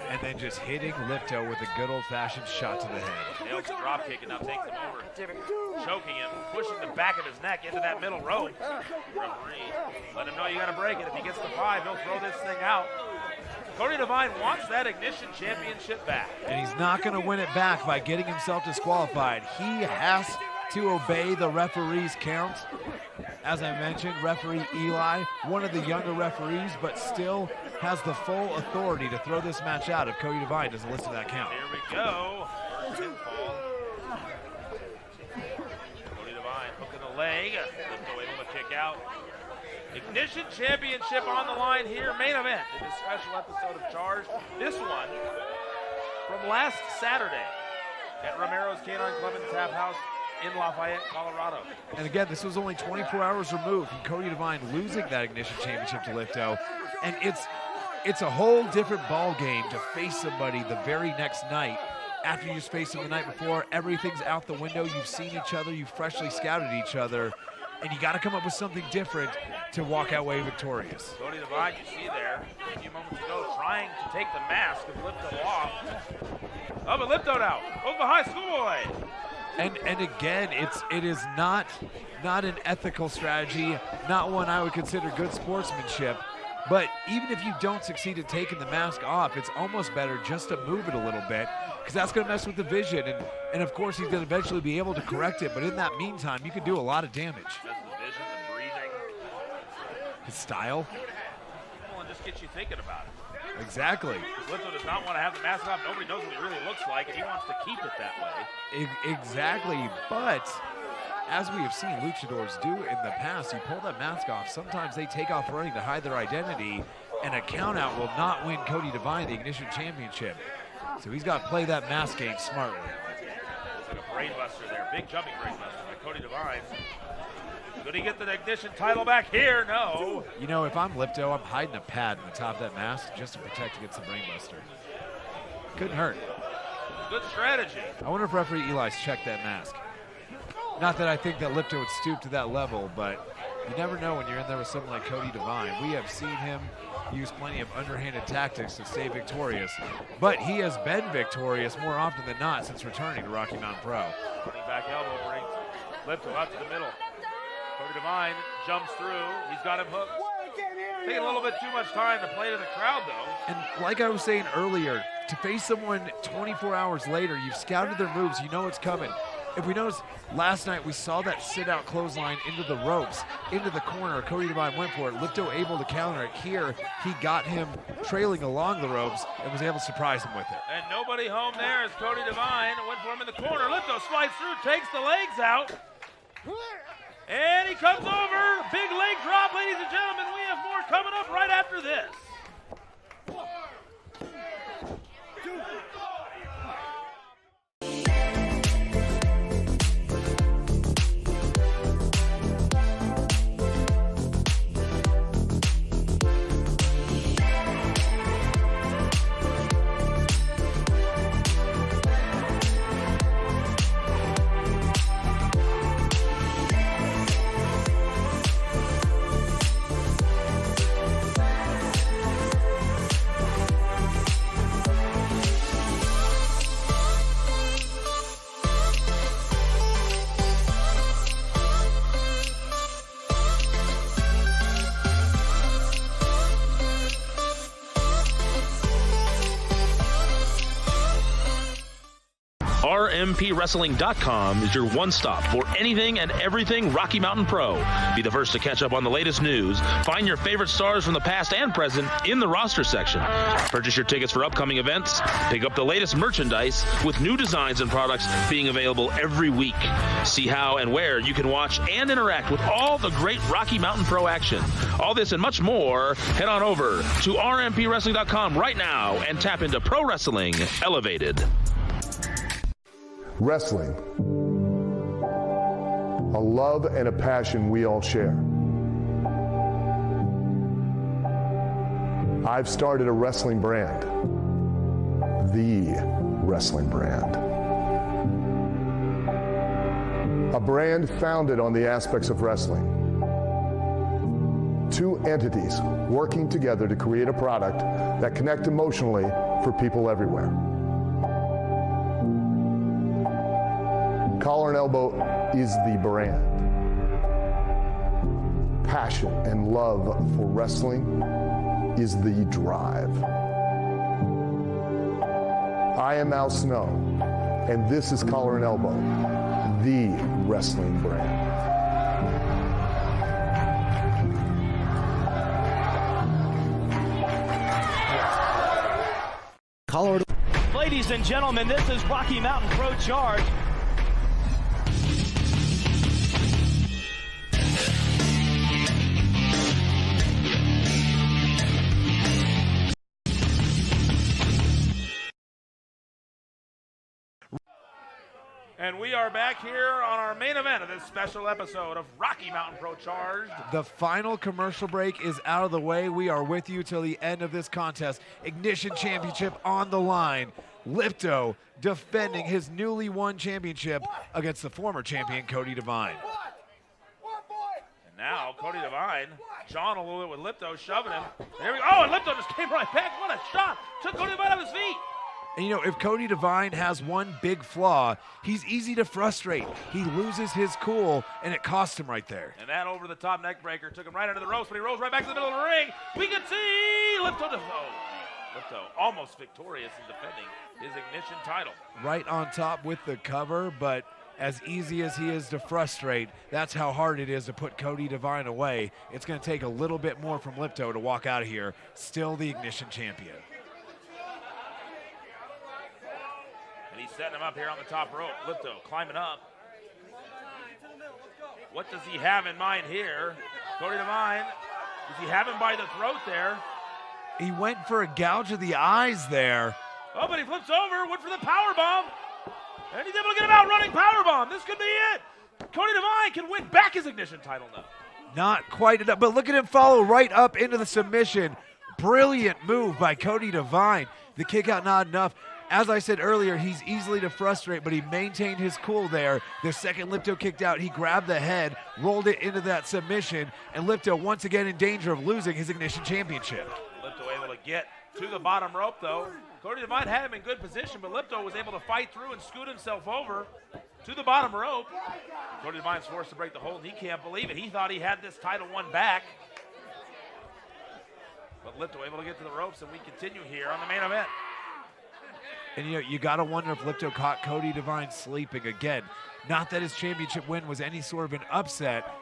and then just hitting Lipto with a good old-fashioned shot to the head. Nails the drop kick and now takes him over, choking him, pushing the back of his neck into that middle rope. Referee, let him know you got to break it. If he gets the 5, he'll throw this thing out. Cody Devine wants that Ignition Championship back. And he's not going to win it back by getting himself disqualified. He has to obey the referee's count. As I mentioned, referee Eli, one of the younger referees, but still has the full authority to throw this match out if Cody Devine doesn't listen to that count. Here we go. First pinfall. Cody Devine hooking the leg. Lipto able to kick out. Ignition Championship on the line here. Main event in this special episode of Charged. This one from last Saturday at Romero's Canine Club and Tap House in Lafayette, Colorado. And again, this was only 24 hours removed from Cody Devine losing that Ignition Championship to Lipto. And it's a whole different ball game to face somebody the very next night after you just faced them the night before. Everything's out the window. You've seen each other. You've freshly scouted each other. And you got to come up with something different to walk away victorious. Cody Devine, you see there a few moments ago, trying to take the mask of Lipto off. Oh, but Lipto now goes behind Schoolboy. And again, it is not an ethical strategy, not one I would consider good sportsmanship. But even if you don't succeed in taking the mask off, it's almost better just to move it a little bit, because that's going to mess with the vision. And of course, he's going to eventually be able to correct it. But in that meantime, you could do a lot of damage. That's the vision, the breathing. His style. Well, and just get you thinking about it. Exactly. Lipto does not want to have the mask off. Nobody knows what he really looks like, and he wants to keep it that way. Exactly. But as we have seen luchadors do in the past, you pull that mask off, sometimes they take off running to hide their identity, and a countout will not win Cody Devine the Ignition Championship. So he's got to play that mask game smartly. Looks like a brain buster there. Big jumping brain buster by Cody Devine. Could he get the Ignition title back here? No. You know, if I'm Lipto, I'm hiding a pad in the top of that mask just to protect against the brain buster. Couldn't hurt. Good strategy. I wonder if referee Eli's checked that mask. Not that I think that Lipto would stoop to that level, but you never know when you're in there with someone like Cody Devine. We have seen him use plenty of underhanded tactics to stay victorious, but he has been victorious more often than not since returning to Rocky Mountain Pro. Running back elbow brings Lipto out to the middle. Cody Devine jumps through. He's got him hooked. Taking a little bit too much time to play to the crowd, though. And like I was saying earlier, to face someone 24 hours later, you've scouted their moves, you know it's coming. If we notice, last night we saw that sit-out clothesline into the ropes, into the corner. Cody Devine went for it. Lipto able to counter it. Here, he got him trailing along the ropes and was able to surprise him with it. And nobody home there as Cody Devine went for him in the corner. Lipto slides through, takes the legs out. And he comes over. Big leg drop, ladies and gentlemen. We have more coming up right after this. RMPWrestling.com is your one-stop for anything and everything Rocky Mountain Pro. Be the first to catch up on the latest news. Find your favorite stars from the past and present in the roster section. Purchase your tickets for upcoming events. Pick up the latest merchandise with new designs and products being available every week. See how and where you can watch and interact with all the great Rocky Mountain Pro action. All this and much more, head on over to RMPWrestling.com right now and tap into Pro Wrestling Elevated. Wrestling a love and a passion we all share. I've started a wrestling brand, the wrestling brand. A brand founded on the aspects of wrestling. Two entities working together to create a product that connects emotionally for people everywhere. Collar and Elbow is the brand. Passion and love for wrestling is the drive. I am Al Snow, and this is Collar and Elbow, the wrestling brand. Colorado. Ladies and gentlemen, this is Rocky Mountain Pro Charged. And we are back here on our main event of this special episode of Rocky Mountain Pro Charged. The final commercial break is out of the way. We are with you till the end of this contest. Ignition Championship on the line. Lipto defending his newly won championship against the former champion, Cody Devine. And now, Cody Devine, John a little bit with Lipto, shoving him. There we go. Oh, and Lipto just came right back. What a shot. Took Cody Devine off his feet. And, you know, if Cody Devine has one big flaw, he's easy to frustrate. He loses his cool, and it cost him right there. And that over-the-top neck breaker took him right under the ropes, but he rolls right back to the middle of the ring. We can see Lipto almost victorious in defending his Ignition title. Right on top with the cover, but as easy as he is to frustrate, that's how hard it is to put Cody Devine away. It's going to take a little bit more from Lipto to walk out of here, still the Ignition champion. And he's setting him up here on the top rope. Lipto climbing up. What does he have in mind here? Cody Devine, does he have him by the throat there? He went for a gouge of the eyes there. Oh, but he flips over, went for the power bomb. And he's able to get him out running power bomb. This could be it. Cody Devine can win back his Ignition title now. Not quite enough, but look at him follow right up into the submission. Brilliant move by Cody Devine. The kick out not enough. As I said earlier, he's easily to frustrate, but he maintained his cool there. The second Lipto kicked out, he grabbed the head, rolled it into that submission, and Lipto once again in danger of losing his Ignition championship. Lipto able to get to the bottom rope, though. Cody Devine had him in good position, but Lipto was able to fight through and scoot himself over to the bottom rope. Cody Devine's forced to break the hold, and he can't believe it. He thought he had this title won back. But Lipto able to get to the ropes, and we continue here on the main event. And you know, you got to wonder if Lipto caught Cody Devine sleeping again. Not that his championship win was any sort of an upset,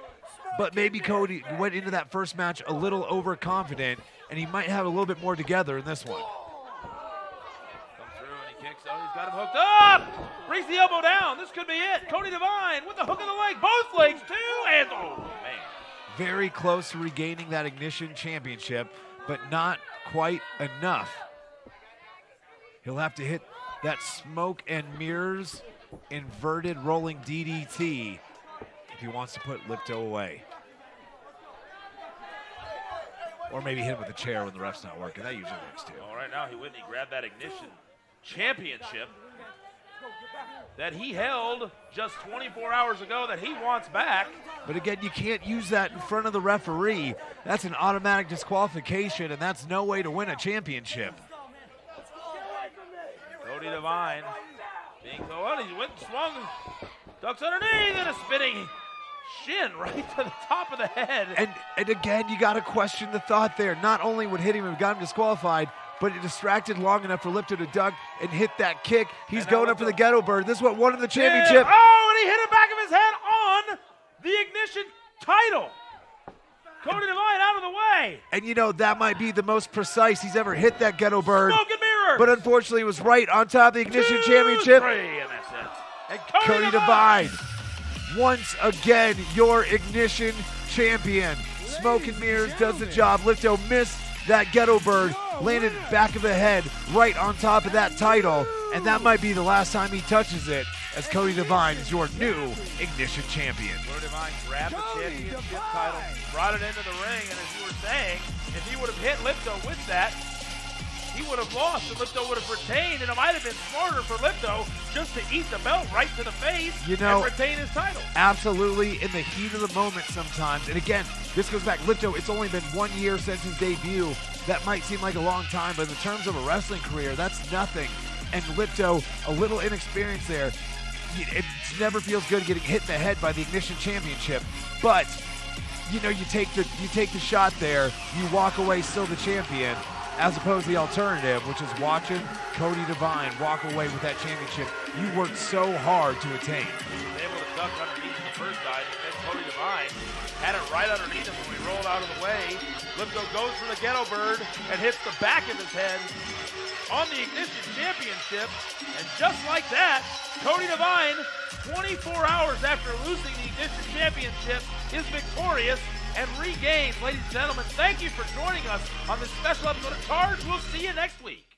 but maybe Cody went into that first match a little overconfident, and he might have a little bit more together in this one. Comes through and he kicks. Oh, he's got him hooked up. Brings the elbow down. This could be it. Cody Devine with the hook of the leg. Both legs, too. And, oh, man. Very close to regaining that Ignition championship, but not quite enough. He'll have to hit that smoke and mirrors inverted rolling DDT if he wants to put Lipto away. Or maybe hit him with a chair when the ref's not working. That usually works too. All right, now he went and he grabbed that Ignition championship that he held just 24 hours ago that he wants back. But again, you can't use that in front of the referee. That's an automatic disqualification, and that's no way to win a championship. Cody Devine being so well, he went and swung, ducks underneath, and a spinning shin right to the top of the head. And again, you got to question the thought there. Not only would hitting him have got him disqualified, but it distracted long enough for Lipto to duck and hit that kick. He's going up for the ghetto bird. This is what won him the championship. Yeah. Oh, and he hit the back of his head on the Ignition title. Cody Devine out of the way. And you know, that might be the most precise he's ever hit that ghetto bird. Smoke and mirror. But unfortunately, it was right on top of the Ignition championship. 3, and that's it. And Cody Devine, once again, your Ignition champion. Smoke and mirrors does the job. Lipto missed that ghetto bird, landed back of the head right on top of that title, and that might be the last time he touches it. as Cody Devine is your new Ignition champion. Cody Devine grabbed the championship title, brought it into the ring, and as you were saying, if he would have hit Lipto with that, he would have lost and Lipto would have retained, and it might have been smarter for Lipto just to eat the belt right to the face and retain his title. Absolutely, in the heat of the moment sometimes. And again, this goes back, Lipto, it's only been 1 year since his debut. That might seem like a long time, but in terms of a wrestling career, that's nothing. And Lipto, a little inexperienced there. It never feels good getting hit in the head by the Ignition Championship, but you take the shot there, you walk away still the champion, as opposed to the alternative, which is watching Cody Devine walk away with that championship you worked so hard to attain. He was able to duck underneath the first dive, and then Cody Devine had it right underneath him when he rolled out of the way. Lipto goes for the ghetto bird and hits the back of his head on the Ignition Championship, and just like that, Cody Devine, 24 hours after losing the Ignition Championship, is victorious and regains. Ladies and gentlemen, thank you for joining us on this special episode of Charged. We'll see you next week.